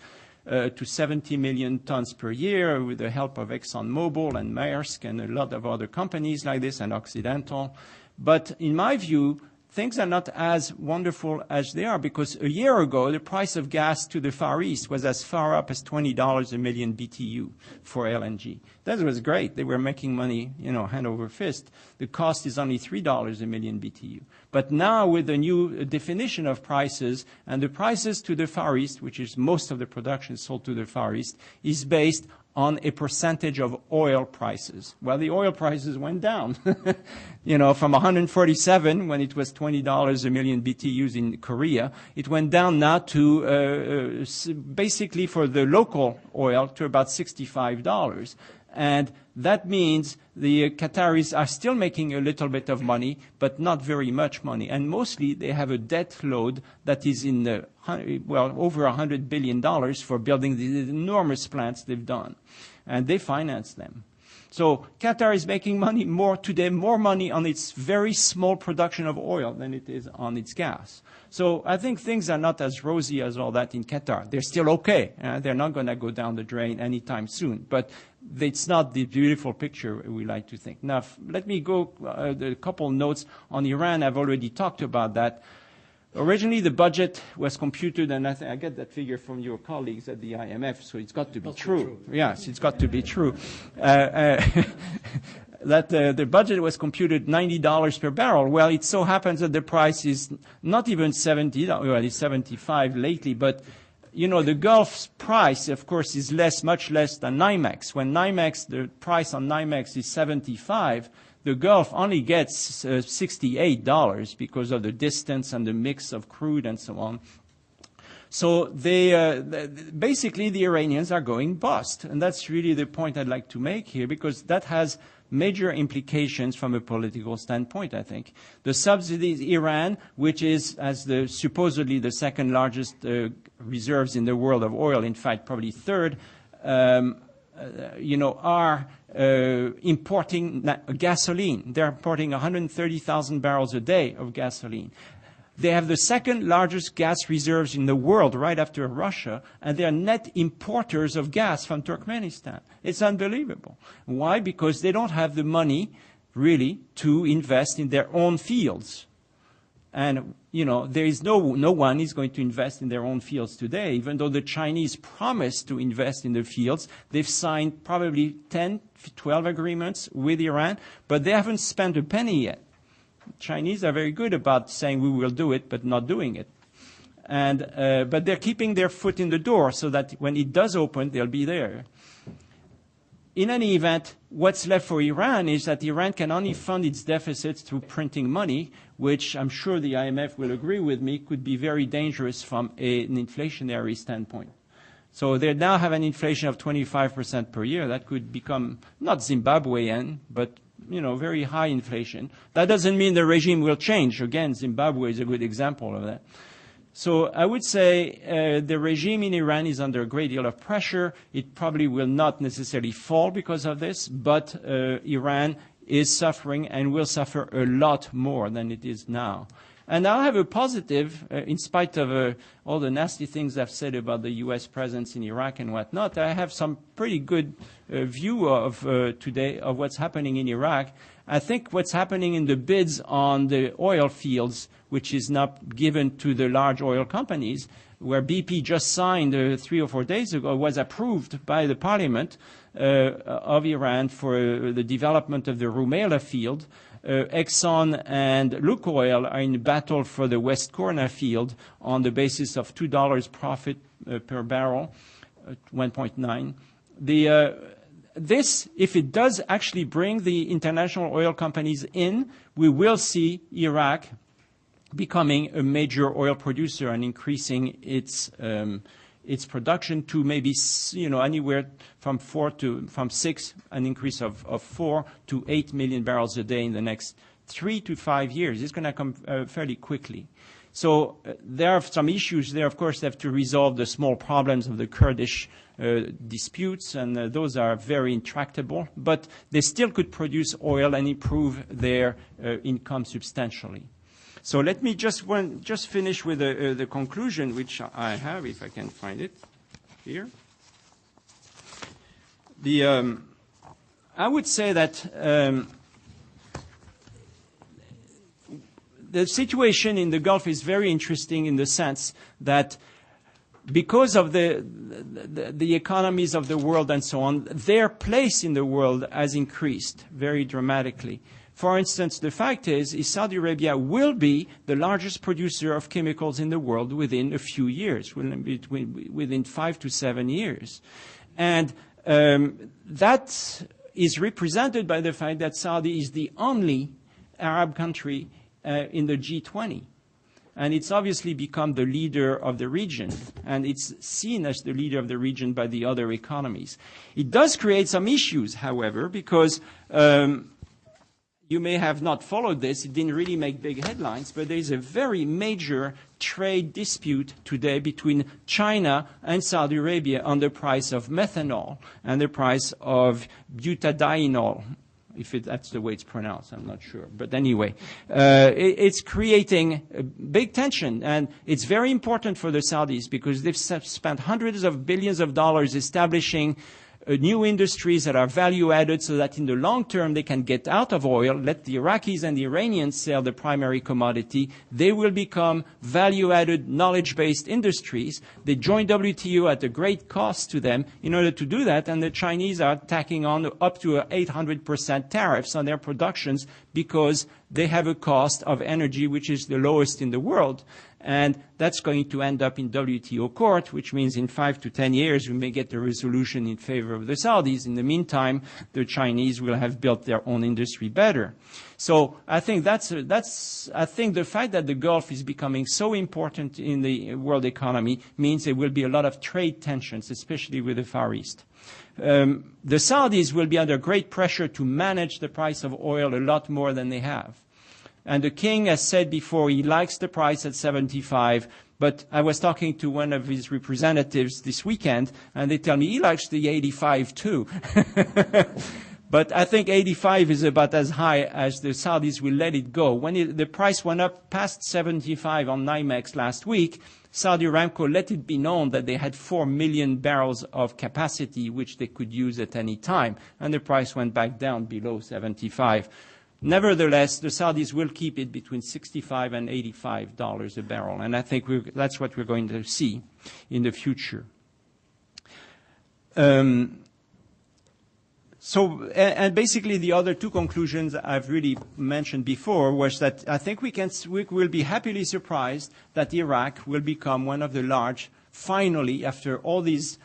to 70 million tons per year with the help of ExxonMobil and Maersk and a lot of other companies like this and Occidental. But in my view, things are not as wonderful as they are, because a year ago, the price of gas to the Far East was as far up as $20 a million BTU for LNG. That was great. They were making money, hand over fist. The cost is only $3 a million BTU. But now with the new definition of prices, and the prices to the Far East, which is most of the production sold to the Far East, is based on a percentage of oil prices. Well, the oil prices went down, from 147 when it was $20 a million BTUs in Korea. It went down now to basically for the local oil to about $65. And that means the Qataris are still making a little bit of money, but not very much money. And mostly they have a debt load that is in the, over $100 billion for building these enormous plants they've done. And they finance them. So Qatar is making more money on its very small production of oil than it is on its gas. So I think things are not as rosy as all that in Qatar. They're still okay. They're not going to go down the drain anytime soon. But it's not the beautiful picture we like to think. Now, let me go a couple notes on Iran. I've already talked about that. Originally, the budget was computed, and I get that figure from your colleagues at the IMF, so it's got to be true. Yes, it's got to be true. that the budget was computed $90 per barrel. Well, it so happens that the price is not even $70, well, it's 75 lately, but you know, the Gulf's price, of course, is much less than NYMEX. When the price on NYMEX is 75, the Gulf only gets $68 because of the distance and the mix of crude and so on. So basically the Iranians are going bust. And that's really the point I'd like to make here, because that has major implications from a political standpoint, I think. The subsidies, Iran, which is supposedly the second largest reserves in the world of oil, in fact, probably third, are importing gasoline. They're importing 130,000 barrels a day of gasoline. They have the second largest gas reserves in the world, right after Russia, and they are net importers of gas from Turkmenistan. It's unbelievable. Why? Because they don't have the money, really, to invest in their own fields. And, you know, there is no one is going to invest in their own fields today, even though the Chinese promised to invest in the fields. They've signed probably 10, 12 agreements with Iran, but they haven't spent a penny yet. Chinese are very good about saying we will do it, but not doing it. And but they're keeping their foot in the door so that when it does open, they'll be there. In any event, what's left for Iran is that Iran can only fund its deficits through printing money, which I'm sure the IMF will agree with me could be very dangerous from an inflationary standpoint. So they now have an inflation of 25% per year. That could become not Zimbabwean, but very high inflation. That doesn't mean the regime will change. Again, Zimbabwe is a good example of that. So I would say the regime in Iran is under a great deal of pressure. It probably will not necessarily fall because of this, but Iran is suffering and will suffer a lot more than it is now. And I'll have a positive, in spite of all the nasty things I've said about the U.S. presence in Iraq and whatnot. I have some pretty good view of today of what's happening in Iraq. I think what's happening in the bids on the oil fields, which is not given to the large oil companies, where BP just signed 3 or 4 days ago, was approved by the parliament of Iran for the development of the Rumaila field. Exxon and Lukoil are in battle for the West Korna field on the basis of $2 profit per barrel, 1.9. This, if it does actually bring the international oil companies in, we will see Iraq becoming a major oil producer and increasing its production to maybe anywhere from 6, an increase of 4 to 8 million barrels a day in the next 3 to 5 years. It's going to come fairly quickly. So there are some issues there. Of course, they have to resolve the small problems of the Kurdish disputes, and those are very intractable. But they still could produce oil and improve their income substantially. So let me just finish with the conclusion, which I have, if I can find it here. I would say that the situation in the Gulf is very interesting in the sense that because of the economies of the world and so on, their place in the world has increased very dramatically. For instance, the fact is Saudi Arabia will be the largest producer of chemicals in the world within a few years, within 5 to 7 years. And that is represented by the fact that Saudi is the only Arab country in the G20. And it's obviously become the leader of the region, and it's seen as the leader of the region by the other economies. It does create some issues, however, because you may have not followed this. It didn't really make big headlines, but there is a very major trade dispute today between China and Saudi Arabia on the price of methanol and the price of butadienol. If that's the way it's pronounced, I'm not sure. But anyway, it's creating a big tension. And it's very important for the Saudis because they've spent hundreds of billions of dollars establishing new industries that are value added so that in the long term they can get out of oil, let the Iraqis and the Iranians sell the primary commodity. They will become value added, knowledge based industries. They join WTO at a great cost to them in order to do that, and the Chinese are tacking on up to 800% tariffs on their productions because they have a cost of energy which is the lowest in the world. And that's going to end up in WTO court, which means in 5 to 10 years we may get a resolution in favor of the Saudis. In the meantime, the Chinese will have built their own industry better. So I think I think the fact that the Gulf is becoming so important in the world economy means there will be a lot of trade tensions, especially with the Far East. The Saudis will be under great pressure to manage the price of oil a lot more than they have. And the king has said before he likes the price at 75, but I was talking to one of his representatives this weekend, and they tell me he likes the 85 too. But I think 85 is about as high as the Saudis will let it go. When the price went up past 75 on NYMEX last week, Saudi Aramco let it be known that they had 4 million barrels of capacity which they could use at any time, and the price went back down below 75. Nevertheless, the Saudis will keep it between $65 and $85 a barrel, and I think that's what we're going to see in the future. And basically the other two conclusions I've really mentioned before was that I think we will be happily surprised that Iraq will become one of the large, finally, after all these.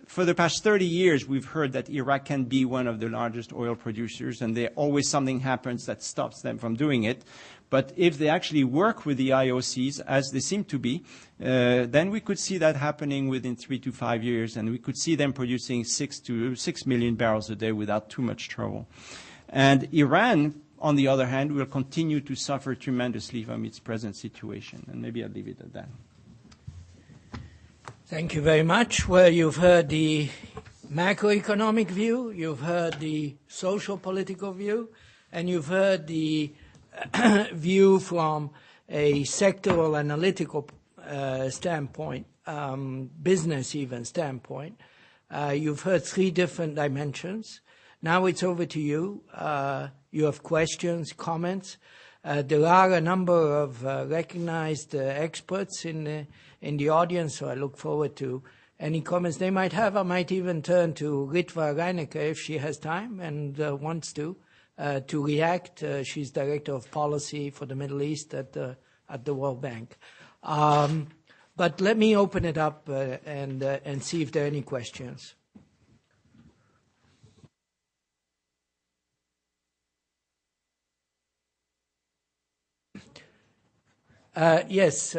For the past 30 years, we've heard that Iraq can be one of the largest oil producers, and always something happens that stops them from doing it. But if they actually work with the IOCs, as they seem to be, then we could see that happening within 3 to 5 years, and we could see them producing 6 million barrels a day without too much trouble. And Iran, on the other hand, will continue to suffer tremendously from its present situation. And maybe I'll leave it at that. Thank you very much. Well, you've heard the macroeconomic view, you've heard the social political view, and you've heard the view from a sectoral analytical standpoint, business even standpoint. You've heard 3 different dimensions. Now it's over to you. You have questions, comments. There are a number of recognized experts in the audience, so I look forward to any comments they might have. I might even turn to Ritva Reinecke if she has time and wants to react. She's Director of Policy for the Middle East at the World Bank. But let me open it up and see if there are any questions. Yes.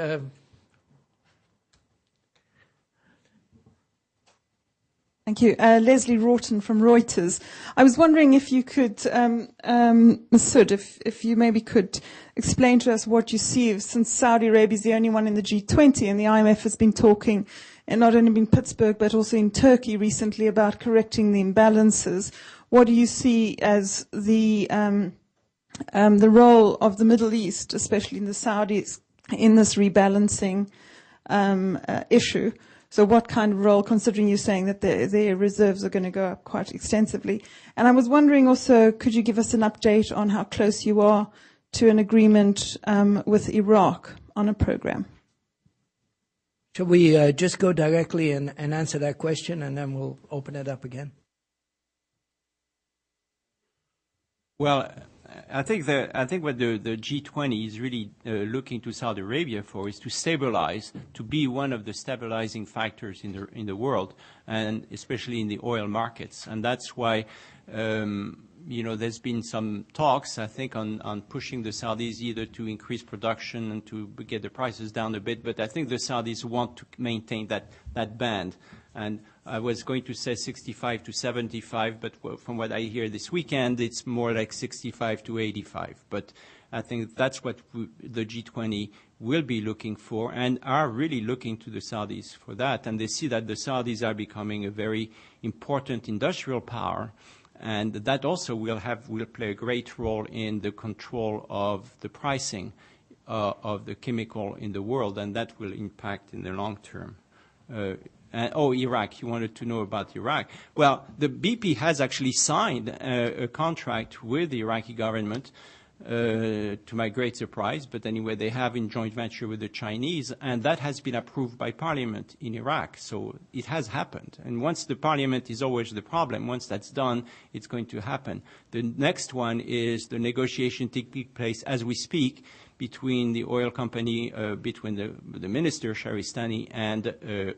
Thank you. Leslie Rawton from Reuters. I was wondering if you could, Ms. Sood, if you maybe could explain to us what you see, since Saudi Arabia is the only one in the G20, and the IMF has been talking, and not only in Pittsburgh, but also in Turkey recently, about correcting the imbalances. What do you see as the role of the Middle East, especially in the Saudis, in this rebalancing issue? So what kind of role, considering you're saying that their reserves are going to go up quite extensively? And I was wondering also, could you give us an update on how close you are to an agreement with Iraq on a program? Shall we just go directly and answer that question, and then we'll open it up again? Well, I think what the G20 is really looking to Saudi Arabia for is to stabilize, to be one of the stabilizing factors in the world, and especially in the oil markets. And that's why there's been some talks, I think, on pushing the Saudis either to increase production and to get the prices down a bit. But I think the Saudis want to maintain that band. And I was going to say 65 to 75, but from what I hear this weekend, it's more like 65 to 85. But I think that's what the G20 will be looking for, and are really looking to the Saudis for that. And they see that the Saudis are becoming a very important industrial power, and that also will play a great role in the control of the pricing of the chemical in the world, and that will impact in the long term. Iraq. You wanted to know about Iraq. Well, the BP has actually signed a contract with the Iraqi government, to my great surprise, but anyway, they have in joint venture with the Chinese, and that has been approved by Parliament in Iraq. So it has happened. And once the Parliament is always the problem, once that's done, it's going to happen. The next one is the negotiation taking place as we speak between the oil company, between the minister, Sharistani, and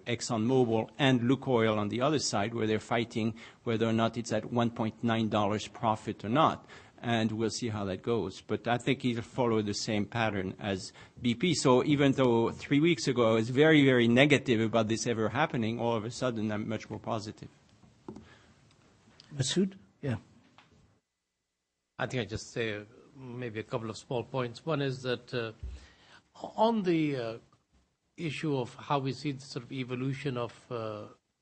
ExxonMobil and Lukoil on the other side, where they're fighting whether or not it's at $1.9 profit or not. And we'll see how that goes. But I think he'll follow the same pattern as BP. So even though 3 weeks ago I was very, very negative about this ever happening, all of a sudden I'm much more positive. Masood? Yeah. I think I just say maybe a couple of small points. One is that on the issue of how we see the sort of evolution of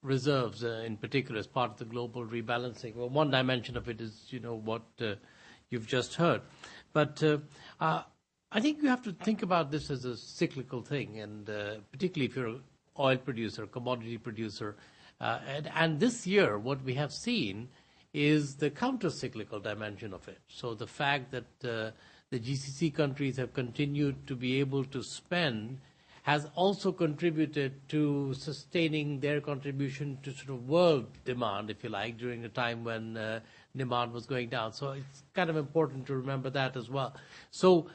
reserves, in particular, as part of the global rebalancing. Well, one dimension of it is, what you've just heard. But I think you have to think about this as a cyclical thing, and particularly if you're an oil producer, commodity producer. And this year, what we have seen is the counter-cyclical dimension of it. So the fact that the GCC countries have continued to be able to spend has also contributed to sustaining their contribution to sort of world demand, if you like, during a time when demand was going down. So it's kind of important to remember that as well. So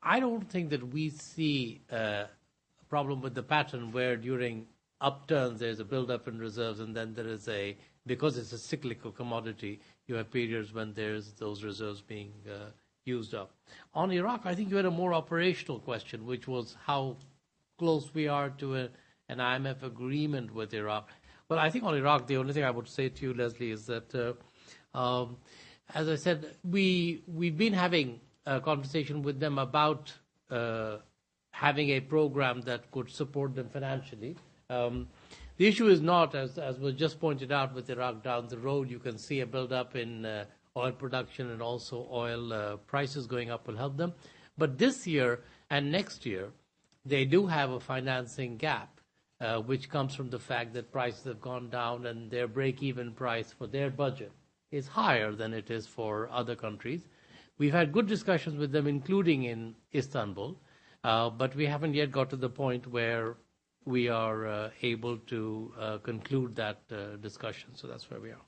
I don't think that we see a problem with the pattern where during upturns there's a buildup in reserves, and then there is because it's a cyclical commodity, you have periods when there's those reserves being used up. On Iraq, I think you had a more operational question, which was how close we are to an IMF agreement with Iraq. Well, I think on Iraq, the only thing I would say to you, Leslie, is that, as I said, we've been having a conversation with them about having a program that could support them financially. The issue is not, as was just pointed out with Iraq down the road, you can see a build-up in oil production, and also oil prices going up will help them. But this year and next year, they do have a financing gap, which comes from the fact that prices have gone down and their break-even price for their budget is higher than it is for other countries. We've had good discussions with them, including in Istanbul, but we haven't yet got to the point where we are able to conclude that discussion. So that's where we are.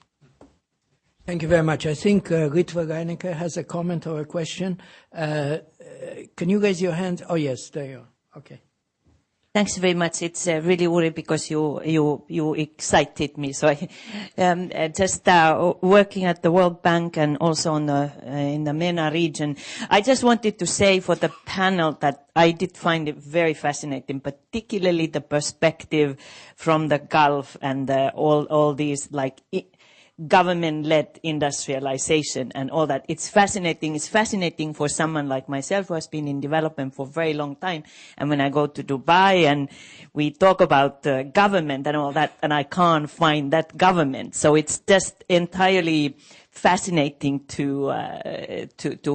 Thank you very much. I think Ritva Reinecke has a comment or a question. Can you raise your hand? Oh, yes, there you are. Okay. Thanks very much. It's really worried because you excited me. So I just working at the World Bank and also on in the MENA region. I just wanted to say for the panel that I did find it very fascinating, particularly the perspective from the Gulf and all these government-led industrialization and all that. It's fascinating. It's fascinating for someone like myself who has been in development for a very long time. And when I go to Dubai and we talk about government and all that, and I can't find that government. So it's just entirely fascinating to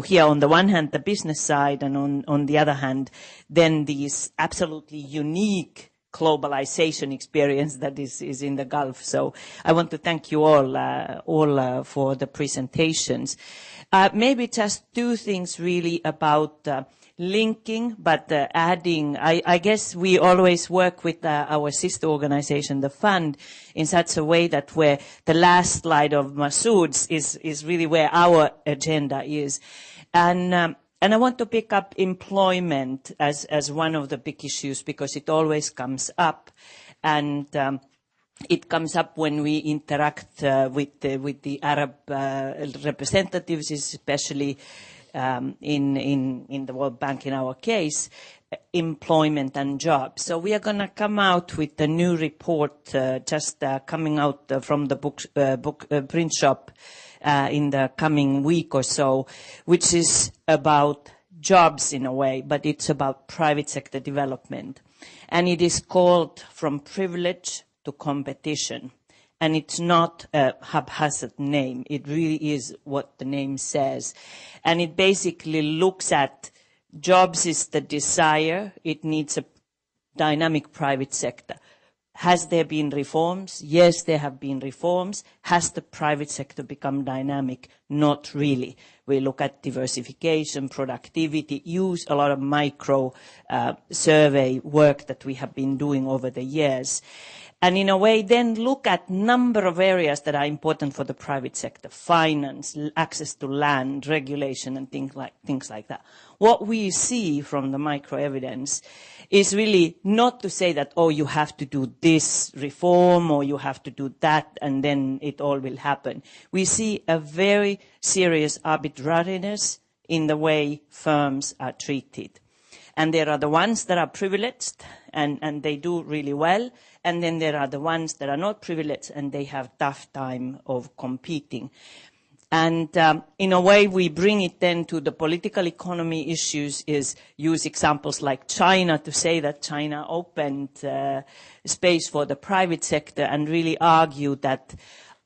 hear on the one hand the business side, and on the other hand then these absolutely unique globalization experience that is in the Gulf. So I want to thank you all for the presentations. Maybe just two things really about linking, but adding. I guess we always work with our sister organization, the fund, in such a way that where the last slide of Masood's is really where our agenda is. And I want to pick up employment as one of the big issues, because it always comes up, and it comes up when we interact with the Arab representatives, especially in the World Bank in our case, employment and jobs. So we are going to come out with a new report just coming out from the book print shop in the coming week or so, which is about jobs in a way, but it's about private sector development. And it is called From Privilege to Competition. And it's not a haphazard name. It really is what the name says. And it basically looks at jobs is the desire. It needs a dynamic private sector. Has there been reforms? Yes, there have been reforms. Has the private sector become dynamic? Not really. We look at diversification, productivity, use a lot of micro survey work that we have been doing over the years. And in a way, then look at number of areas that are important for the private sector: finance, access to land, regulation, and things like that. What we see from the micro evidence is really not to say that, oh, you have to do this reform or you have to do that and then it all will happen. We see a very serious arbitrariness in the way firms are treated. And there are the ones that are privileged and they do really well. And then there are the ones that are not privileged and they have tough time of competing. And in a way, we bring it then to the political economy issues, is use examples like China to say that China opened space for the private sector, and really argue that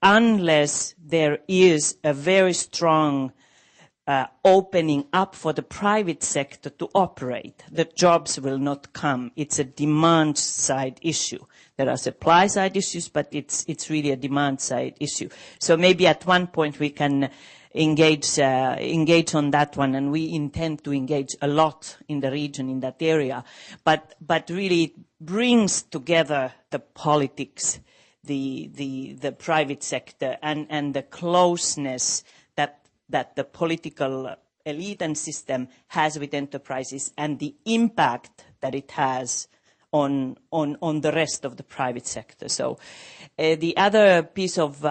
unless there is a very strong opening up for the private sector to operate, the jobs will not come. It's a demand side issue. There are supply side issues, but it's really a demand side issue. So maybe at one point we can engage on that one, and we intend to engage a lot in the region in that area. But really it brings together the politics, the private sector, and the closeness that the political elite and system has with enterprises, and the impact that it has on the rest of the private sector. So the other piece of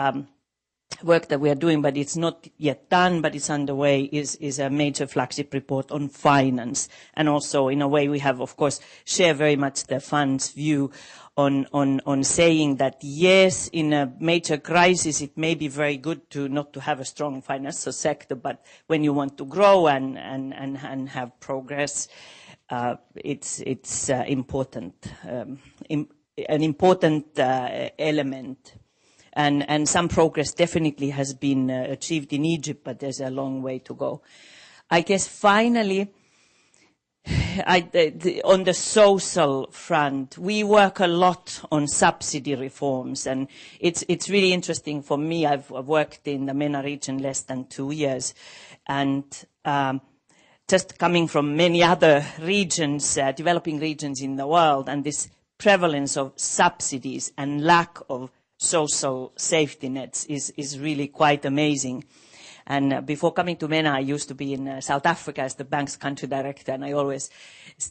work that we are doing, but it's not yet done, but it's underway, is a major flagship report on finance. And also, in a way, we have, of course, share very much the fund's view on saying that, yes, in a major crisis, it may be very good to not to have a strong financial sector, but when you want to grow and have progress, it's important, an important element. And some progress definitely has been achieved in Egypt, but there's a long way to go. I guess finally, on the social front, we work a lot on subsidy reforms, and it's really interesting for me. I've worked in the MENA region less than 2 years, and just coming from many other regions, developing regions in the world, and this prevalence of subsidies and lack of social safety nets is really quite amazing. And before coming to MENA, I used to be in South Africa as the bank's country director, and I always,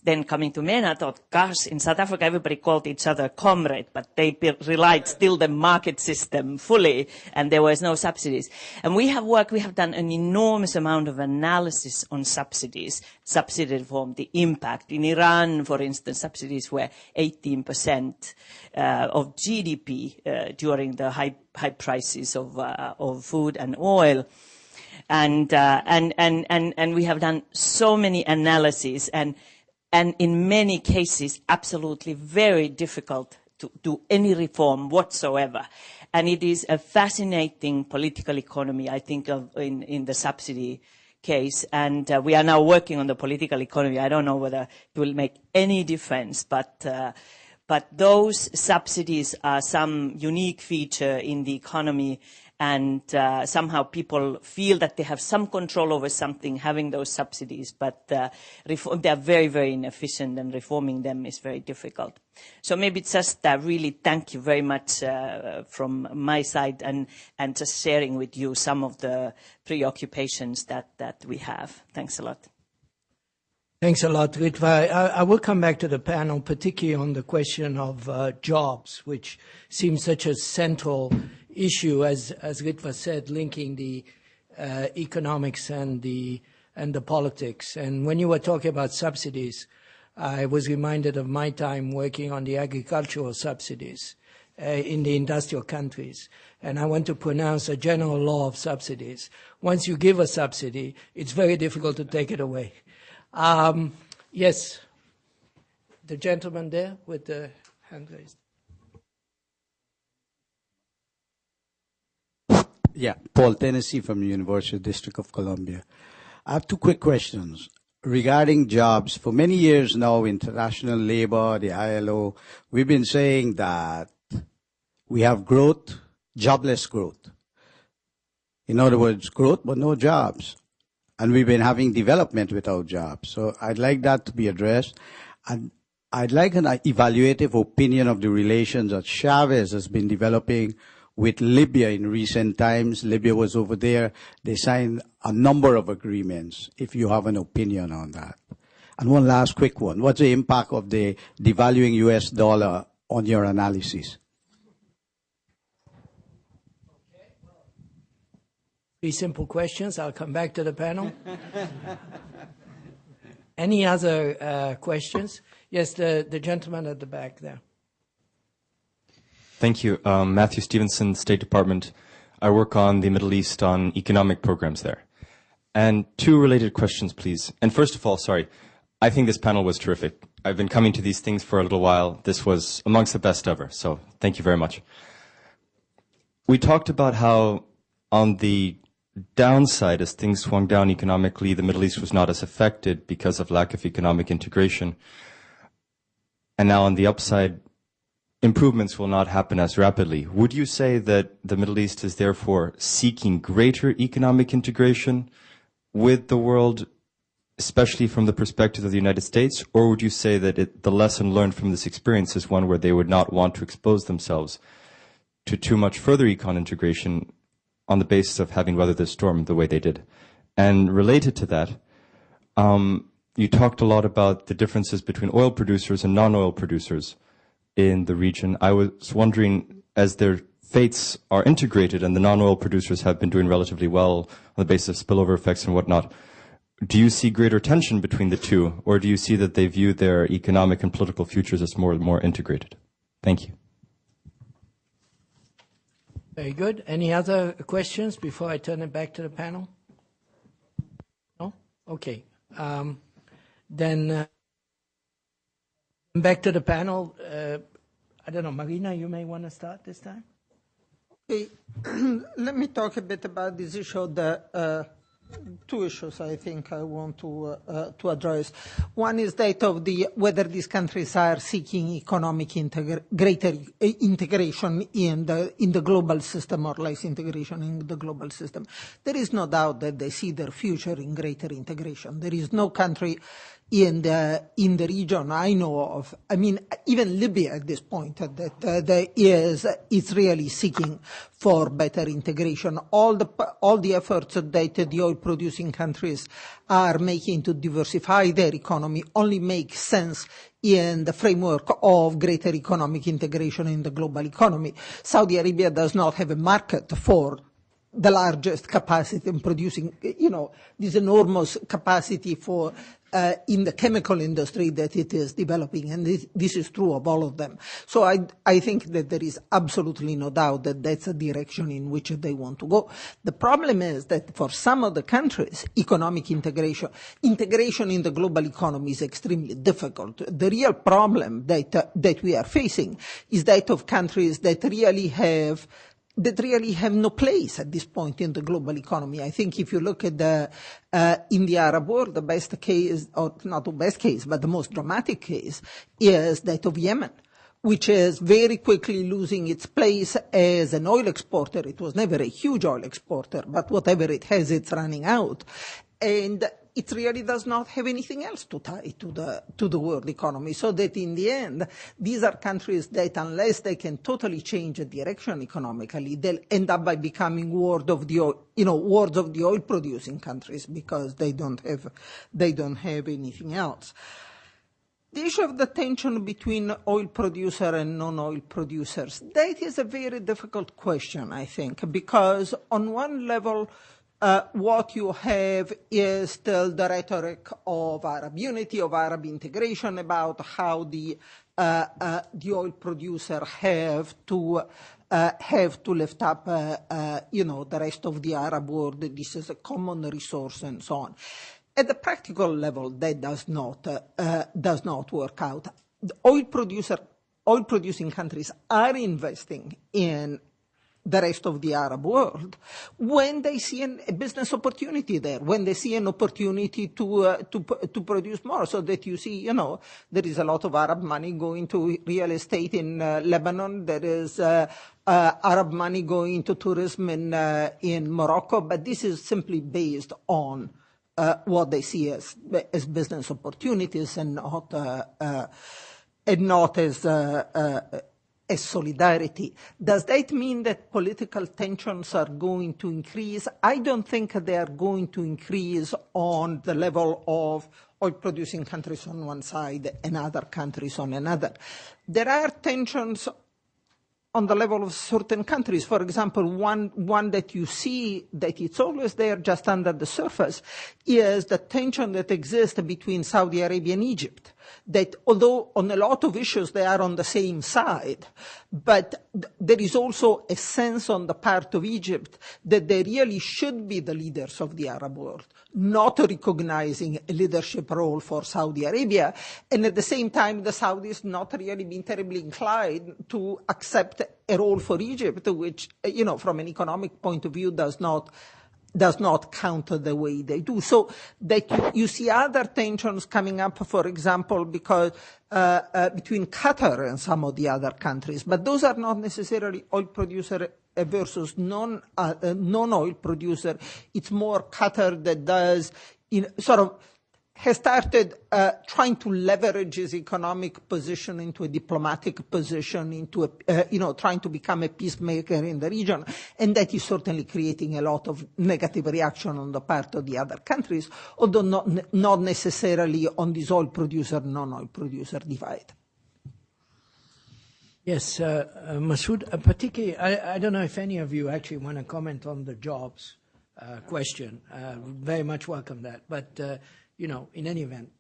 then coming to MENA, thought, gosh, in South Africa everybody called each other comrade, but they relied still the market system fully, and there was no subsidies. And we have done an enormous amount of analysis on subsidies, subsidy reform, the impact. In Iran, for instance, subsidies were 18% of GDP during the high prices of food and oil. And we have done so many analyses, and in many cases absolutely very difficult to do any reform whatsoever. And it is a fascinating political economy, I think, in the subsidy case. And we are now working on the political economy. I don't know whether it will make any difference, but those subsidies are some unique feature in the economy, and somehow people feel that they have some control over something, having those subsidies, but they are very, very inefficient, and reforming them is very difficult. So maybe just really thank you very much from my side, and just sharing with you some of the preoccupations that we have. Thanks a lot. Thanks a lot, Ritva. I will come back to the panel, particularly on the question of jobs, which seems such a central issue, as Ritva said, linking the economics and the politics. And when you were talking about subsidies, I was reminded of my time working on the agricultural subsidies in the industrial countries. And I want to pronounce a general law of subsidies. Once you give a subsidy, it's very difficult to take it away. Yes, the gentleman there with the hand raised. Yeah, Paul Tennessee from the University District of Columbia. I have two quick questions. regarding jobs, for many years now, international labor, the ILO, we've been saying that we have growth, jobless growth. In other words, growth but no jobs. And we've been having development without jobs. So I'd like that to be addressed. And I'd like an evaluative opinion of the relations that Chavez has been developing with Libya in recent times. Libya was over there. They signed a number of agreements, if you have an opinion on that. And one last quick one. What's the impact of the devaluing US dollar on your analysis? Three simple questions. I'll come back to the panel. Any other questions? Yes, the gentleman at the back there. Thank you. Matthew Stevenson, State Department. I work on the Middle East on economic programs there. And two related questions, please. And first of all, sorry, I think this panel was terrific. I've been coming to these things for a little while. This was amongst the best ever, so thank you very much. We talked about how on the downside, as things swung down economically, the Middle East was not as affected because of lack of economic integration. And now on the upside, improvements will not happen as rapidly. Would you say that the Middle East is therefore seeking greater economic integration with the world, especially from the perspective of the United States? Or would you say that the lesson learned from this experience is one where they would not want to expose themselves to too much further econ integration on the basis of having weathered the storm the way they did? And related to that, you talked a lot about the differences between oil producers and non-oil producers in the region. I was wondering, as their fates are integrated and the non-oil producers have been doing relatively well on the basis of spillover effects and whatnot, do you see greater tension between the two, or do you see that they view their economic and political futures as more and more integrated? Thank you. Very good. Any other questions before I turn it back to the panel? No? Okay. Then back to the panel. I don't know, Marina, you may want to start this time? Okay. Let me talk a bit about this issue. Two issues I think I want to address. One is that of whether these countries are seeking economic greater integration in the global system or less integration in the global system. There is no doubt that they see their future in greater integration. There is no country in the region I know of, I mean, even Libya at this point, that is really seeking for better integration. All the efforts that the oil-producing countries are making to diversify their economy only make sense in the framework of greater economic integration in the global economy. Saudi Arabia does not have a market for the largest capacity in producing, this enormous capacity for in the chemical industry that it is developing, and this is true of all of them. So I think that there is absolutely no doubt that that's a direction in which they want to go. The problem is that for some of the countries, economic integration in the global economy is extremely difficult. The real problem that we are facing is that of countries that really have no place at this point in the global economy. I think if you look at in the Arab world, the best case, or not the best case, but the most dramatic case is that of Yemen, which is very quickly losing its place as an oil exporter. It was never a huge oil exporter, but whatever it has, it's running out. And it really does not have anything else to tie to the world economy. So that in the end, these are countries that unless they can totally change the direction economically, they'll end up by becoming wards of the oil producing countries because they don't have anything else. The issue of the tension between oil producer and non-oil producers, that is a very difficult question, I think, because on one level, what you have is still the rhetoric of Arab unity, of Arab integration, about how the oil producer have to lift up, the rest of the Arab world. This is a common resource and so on. At the practical level, that does not work out. The oil producing countries are investing in the rest of the Arab world when they see a business opportunity there, when they see an opportunity to produce more, so that you see, there is a lot of Arab money going to real estate in Lebanon. There is Arab money going to tourism in Morocco, but this is simply based on what they see as business opportunities and not as solidarity. Does that mean that political tensions are going to increase? I don't think they are going to increase on the level of oil-producing countries on one side and other countries on another. There are tensions on the level of certain countries. For example, one that you see that it's always there just under the surface is the tension that exists between Saudi Arabia and Egypt. That although on a lot of issues they are on the same side, but there is also a sense on the part of Egypt that they really should be the leaders of the Arab world, not recognizing a leadership role for Saudi Arabia, and at the same time the Saudis not really being terribly inclined to accept a role for Egypt, which, from an economic point of view does not counter the way they do. So that you see other tensions coming up, for example, because between Qatar and some of the other countries, but those are not necessarily oil producer versus non-oil producer. It's more Qatar that does has started trying to leverage his economic position into a diplomatic position, into trying to become a peacemaker in the region, and that is certainly creating a lot of negative reaction on the part of the other countries, although not necessarily on this oil producer, non-oil producer divide. Yes, Masood, particularly, I don't know if any of you actually want to comment on the jobs question. Very much welcome that, but in any event,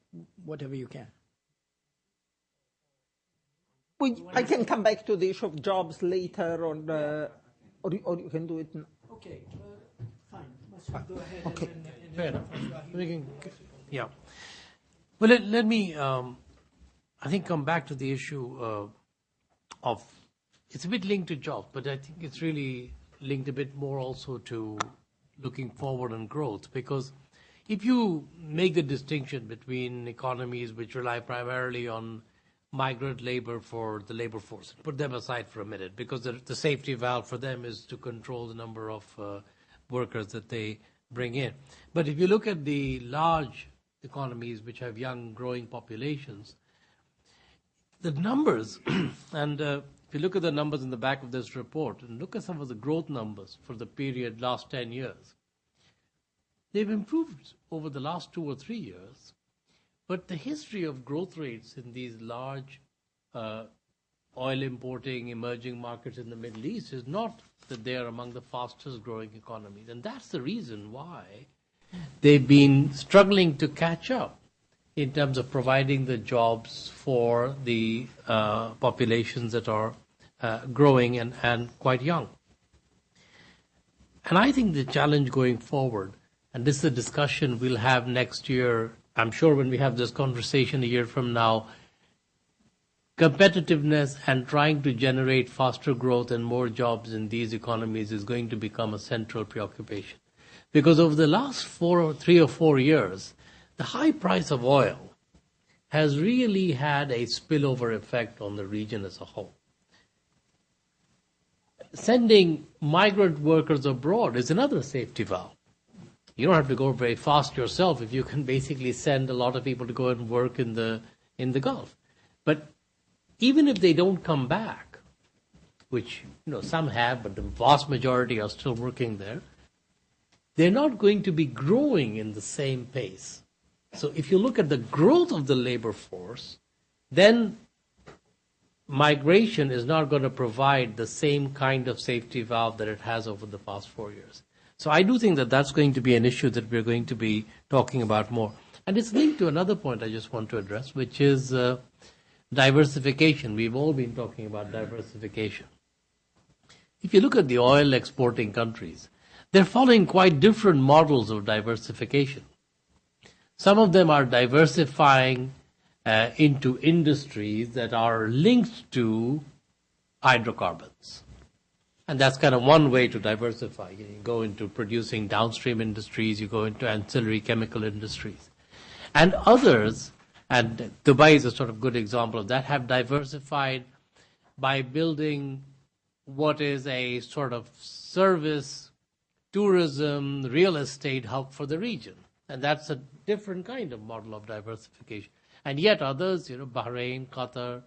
whatever you can. I can come back to the issue of jobs later, or you can do it now. Okay, fine. Masood, go ahead. Okay. Fair enough. Yeah. Well, let me, I think, come back to the issue of, it's a bit linked to jobs, but I think it's really linked a bit more also to looking forward and growth, because if you make the distinction between economies which rely primarily on migrant labor for the labor force, put them aside for a minute, because the safety valve for them is to control the number of workers that they bring in. But if you look at the large economies which have young growing populations, the numbers, and if you look at the numbers in the back of this report and look at some of the growth numbers for the period last 10 years, they've improved over the last 2 or 3 years, but the history of growth rates in these large oil importing emerging markets in the Middle East is not that they are among the fastest growing economies. And that's the reason why they've been struggling to catch up in terms of providing the jobs for the populations that are growing and quite young. And I think the challenge going forward, and this is a discussion we'll have next year, I'm sure when we have this conversation a year from now, competitiveness and trying to generate faster growth and more jobs in these economies is going to become a central preoccupation. Because over the last 3 or 4 years, the high price of oil has really had a spillover effect on the region as a whole. Sending migrant workers abroad is another safety valve. You don't have to go very fast yourself if you can basically send a lot of people to go and work in the Gulf. But even if they don't come back, which some have, but the vast majority are still working there, they're not going to be growing in the same pace. So if you look at the growth of the labor force, then migration is not going to provide the same kind of safety valve that it has over the past 4 years. So I do think that that's going to be an issue that we're going to be talking about more. And it's linked to another point I just want to address, which is diversification. We've all been talking about diversification. If you look at the oil exporting countries, they're following quite different models of diversification. Some of them are diversifying into industries that are linked to hydrocarbons. And that's kind of one way to diversify. You go into producing downstream industries, you go into ancillary chemical industries. And others, and Dubai is a sort of good example of that, have diversified by building what is a sort of service, tourism, real estate hub for the region. And that's a different kind of model of diversification. And yet others, Bahrain, Qatar,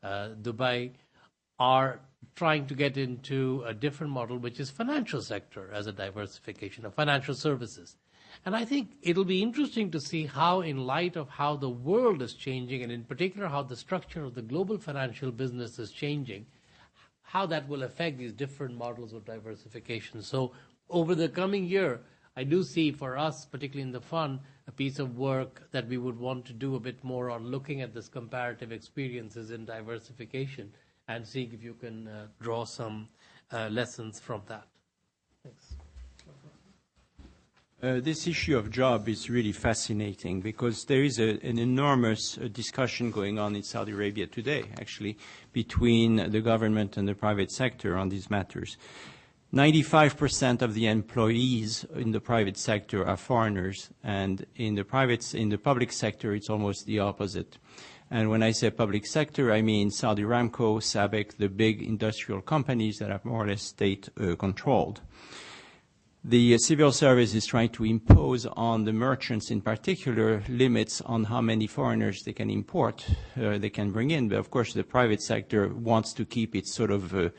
Dubai, are trying to get into a different model, which is financial sector as a diversification of financial services. And I think it'll be interesting to see how, in light of how the world is changing, and in particular how the structure of the global financial business is changing, how that will affect these different models of diversification. So over the coming year, I do see for us, particularly in the fund, a piece of work that we would want to do a bit more on looking at this comparative experiences in diversification and seeing if you can draw some lessons from that. Thanks. This issue of job is really fascinating because there is an enormous discussion going on in Saudi Arabia today, actually, between the government and the private sector on these matters. 95% of the employees in the private sector are foreigners, and in the public sector, it's almost the opposite. And when I say public sector, I mean Saudi Aramco, SABIC, the big industrial companies that are more or less state-controlled. The civil service is trying to impose on the merchants in particular limits on how many foreigners they can import, they can bring in. But of course, the private sector wants to keep its sort of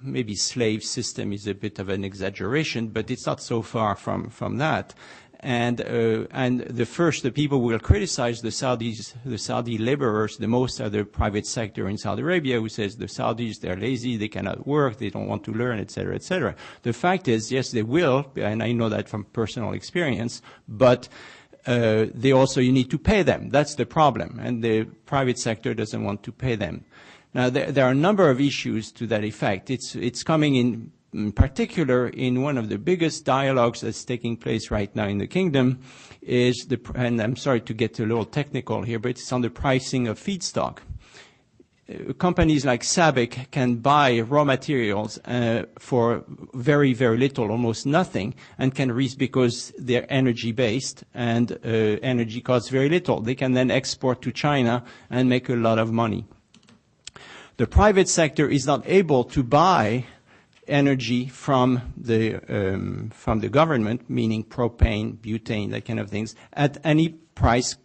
maybe slave system is a bit of an exaggeration, but it's not so far from that. And the people who will criticize the Saudi laborers the most are the private sector in Saudi Arabia, who says the Saudis, they're lazy, they cannot work, they don't want to learn, etc., etc. The fact is, yes, they will, and I know that from personal experience, but you need to pay them. That's the problem, and the private sector doesn't want to pay them. Now, there are a number of issues to that effect. It's coming in particular in one of the biggest dialogues that's taking place right now in the kingdom and I'm sorry to get a little technical here, but it's on the pricing of feedstock. Companies like SABIC can buy raw materials for very, very little, almost nothing, and can because they're energy-based and energy costs very little. They can then export to China and make a lot of money. The private sector is not able to buy energy from the government, meaning propane, butane, that kind of things, at any price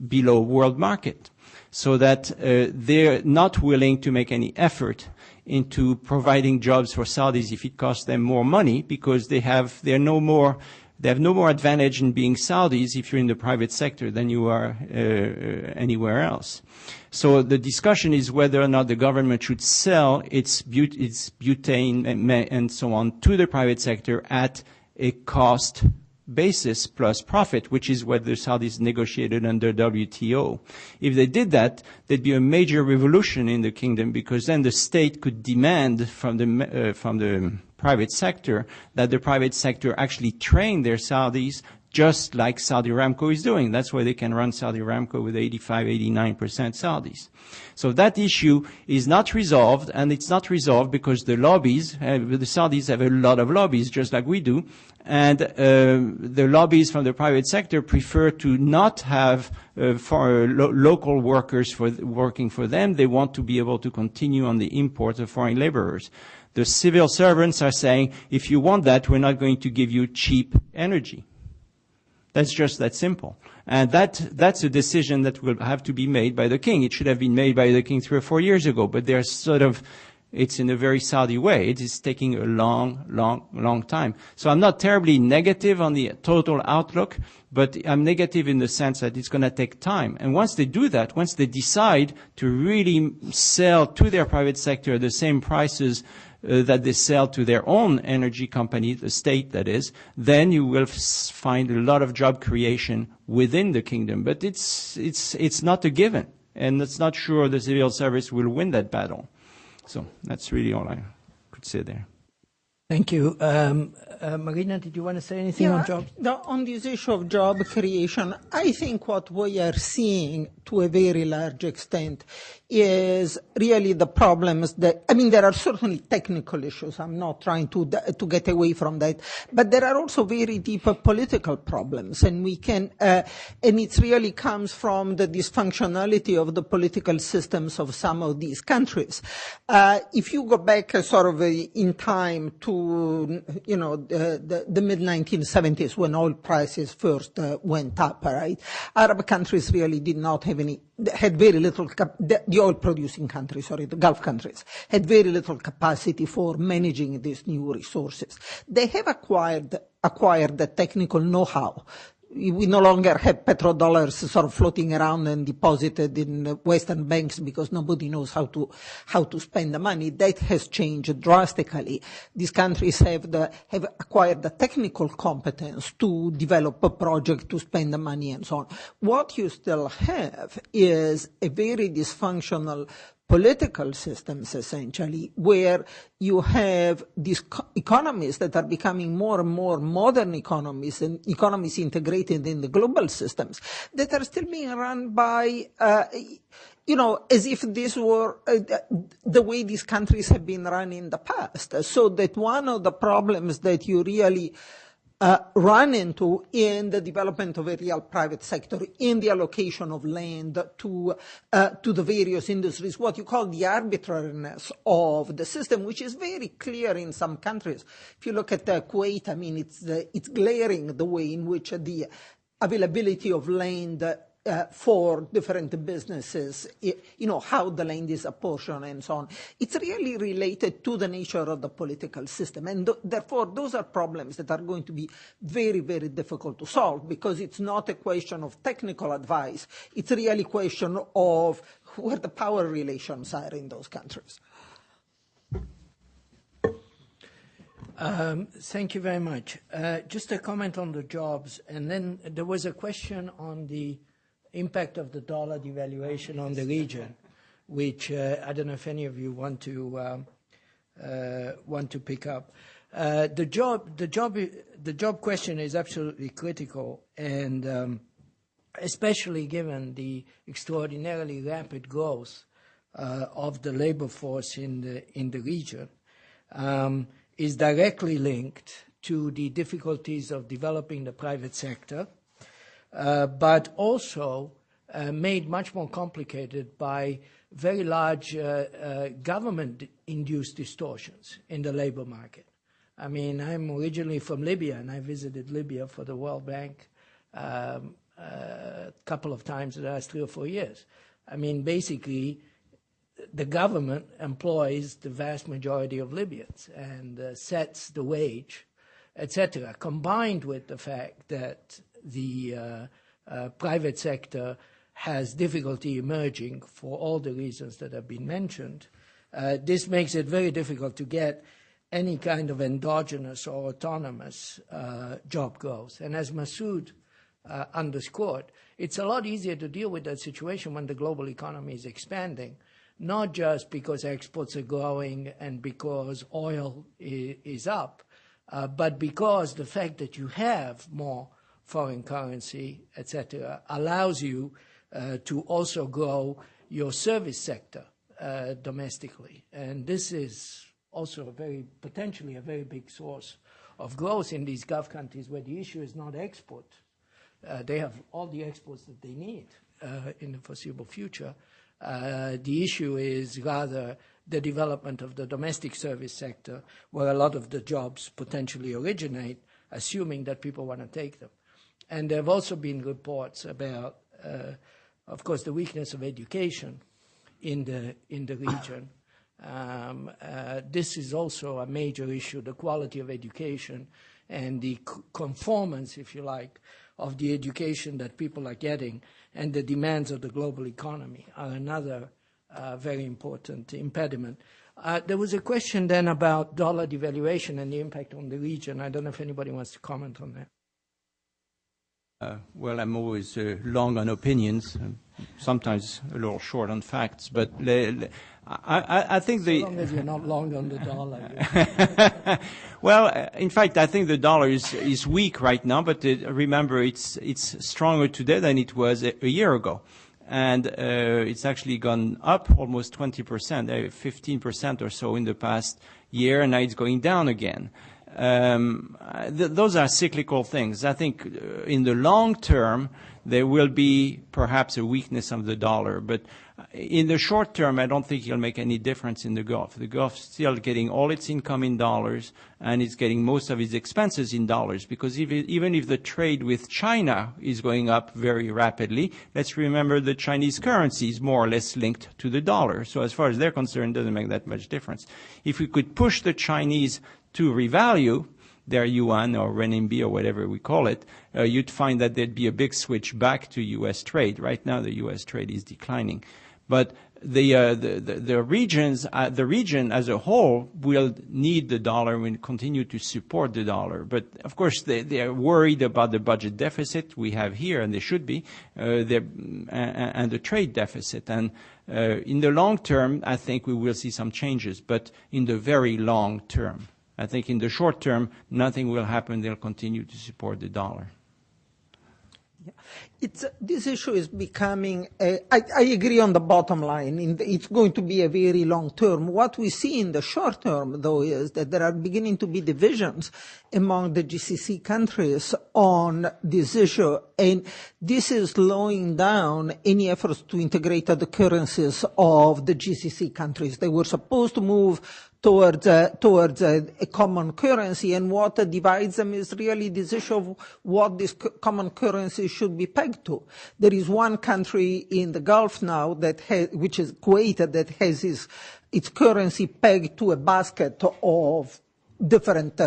below world market, so that they're not willing to make any effort into providing jobs for Saudis if it costs them more money, because they have no more advantage in being Saudis if you're in the private sector than you are anywhere else. So the discussion is whether or not the government should sell its butane and so on to the private sector at a cost basis plus profit, which is what the Saudis negotiated under WTO. If they did that, there'd be a major revolution in the kingdom, because then the state could demand from the private sector that the private sector actually train their Saudis just like Saudi Aramco is doing. That's why they can run Saudi Aramco with 85-89% Saudis. So that issue is not resolved, and it's not resolved because the lobbies, the Saudis have a lot of lobbies, just like we do, and the lobbies from the private sector prefer to not have local workers working for them. They want to be able to continue on the import of foreign laborers. The civil servants are saying, if you want that, we're not going to give you cheap energy. That's just that simple. And that's a decision that will have to be made by the king. It should have been made by the king 3 or 4 years ago, but it's in a very Saudi way. It is taking a long time. So I'm not terribly negative on the total outlook, but I'm negative in the sense that it's going to take time. And once they do that, once they decide to really sell to their private sector the same prices that they sell to their own energy company, the state that is, then you will find a lot of job creation within the kingdom. But it's not a given, and it's not sure the civil service will win that battle. So that's really all I could say there. Thank you. Marina, did you want to say anything on jobs? On this issue of job creation, I think what we are seeing to a very large extent is really the problems that, I mean, there are certainly technical issues. I'm not trying to get away from that. But there are also very deep political problems. And we can, and it really comes from the dysfunctionality of the political systems of some of these countries. If you go back sort of in time to, you know, the mid-1970s when oil prices first went up, right? Arab countries really did not have had very little, the oil-producing countries, sorry, the Gulf countries, had very little capacity for managing these new resources. They have acquired the technical know-how. We no longer have petrodollars sort of floating around and deposited in Western banks because nobody knows how to spend the money. That has changed drastically. These countries have acquired the technical competence to develop a project, to spend the money and so on. What you still have is a very dysfunctional political systems, essentially, where you have these economies that are becoming more and more modern economies and economies integrated in the global systems that are still being run by, you know, as if this were the way these countries have been run in the past. So that one of the problems that you really run into in the development of a real private sector, in the allocation of land to the various industries, what you call the arbitrariness of the system, which is very clear in some countries. If you look at Kuwait, I mean, it's glaring the way in which the availability of land for different businesses, you know, how the land is apportioned and so on. It's really related to the nature of the political system. And therefore, those are problems that are going to be very, very difficult to solve because it's not a question of technical advice. It's really a question of where the power relations are in those countries. Thank you very much. Just a comment on the jobs. And then there was a question on the impact of the dollar devaluation on the region, which I don't know if any of you want to pick up. The job question is absolutely critical, and especially given the extraordinarily rapid growth of the labor force in the region, is directly linked to the difficulties of developing the private sector. But also made much more complicated by very large government-induced distortions in the labor market. I mean, I'm originally from Libya, and I visited Libya for the World Bank a couple of times in the last 3 or 4 years. I mean, basically, the government employs the vast majority of Libyans and sets the wage, etc., combined with the fact that the private sector has difficulty emerging for all the reasons that have been mentioned. This makes it very difficult to get any kind of endogenous or autonomous job growth. And as Masood underscored, it's a lot easier to deal with that situation when the global economy is expanding, not just because exports are growing and because oil is up, but because the fact that you have more foreign currency, etc., allows you to also grow your service sector domestically. And this is also potentially a very big source of growth in these Gulf countries where the issue is not export. They have all the exports that they need in the foreseeable future. The issue is rather the development of the domestic service sector, where a lot of the jobs potentially originate, assuming that people want to take them. And there have also been reports about, of course, the weakness of education in the region. This is also a major issue, the quality of education and the conformance, if you like, of the education that people are getting and the demands of the global economy are another very important impediment. There was a question then about dollar devaluation and the impact on the region. I don't know if anybody wants to comment on that. Well, I'm always long on opinions, sometimes a little short on facts, but I think as long as you're not long on the dollar. Well, in fact, I think the dollar is weak right now, but remember, it's stronger today than it was a year ago. and it's actually gone up almost 20%, 15% or so in the past year, and now it's going down again. Those are cyclical things. I think in the long term, there will be perhaps a weakness of the dollar, but in the short term, I don't think it'll make any difference in the Gulf. The Gulf is still getting all its income in dollars, and it's getting most of its expenses in dollars, because even if the trade with China is going up very rapidly, let's remember the Chinese currency is more or less linked to the dollar. So as far as they're concerned, it doesn't make that much difference. If we could push the Chinese to revalue their yuan or renminbi or whatever we call it, you'd find that there'd be a big switch back to U.S. trade. Right now, the U.S. trade is declining. But the region as a whole will need the dollar and will continue to support the dollar. But of course, they are worried about the budget deficit we have here, and they should be, and the trade deficit. And in the long term, I think we will see some changes. But in the very long term, I think in the short term, nothing will happen. They'll continue to support the dollar. This issue is becoming, I agree on the bottom line. It's going to be a very long term. What we see in the short term, though, is that there are beginning to be divisions among the GCC countries on this issue. And this is slowing down any efforts to integrate the currencies of the GCC countries. They were supposed to move towards a common currency, and what divides them is really this issue of what this common currency should be pegged to. There is one country in the Gulf now which is Kuwait, that has its currency pegged to a basket of different,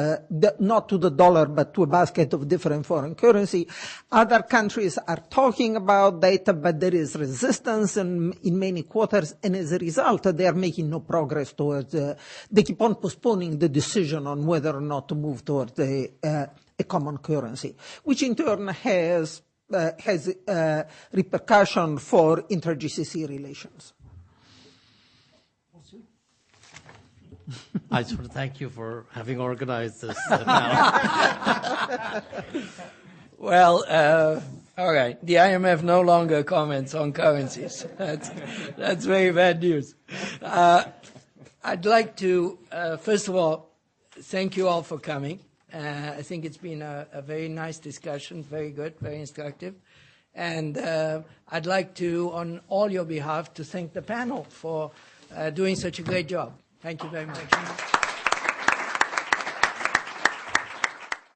not to the dollar, but to a basket of different foreign currency. Other countries are talking about that, but there is resistance in many quarters, and as a result, they are making no progress towards, they keep on postponing the decision on whether or not to move towards a common currency, which in turn has repercussion for inter-GCC relations. I just want to thank you for having organized this panel. Well, all right. The IMF no longer comments on currencies. That's very bad news. I'd like to, first of all, thank you all for coming. I think it's been a very nice discussion, very good, very instructive. And I'd like to, on all your behalf, to thank the panel for doing such a great job. Thank you very much.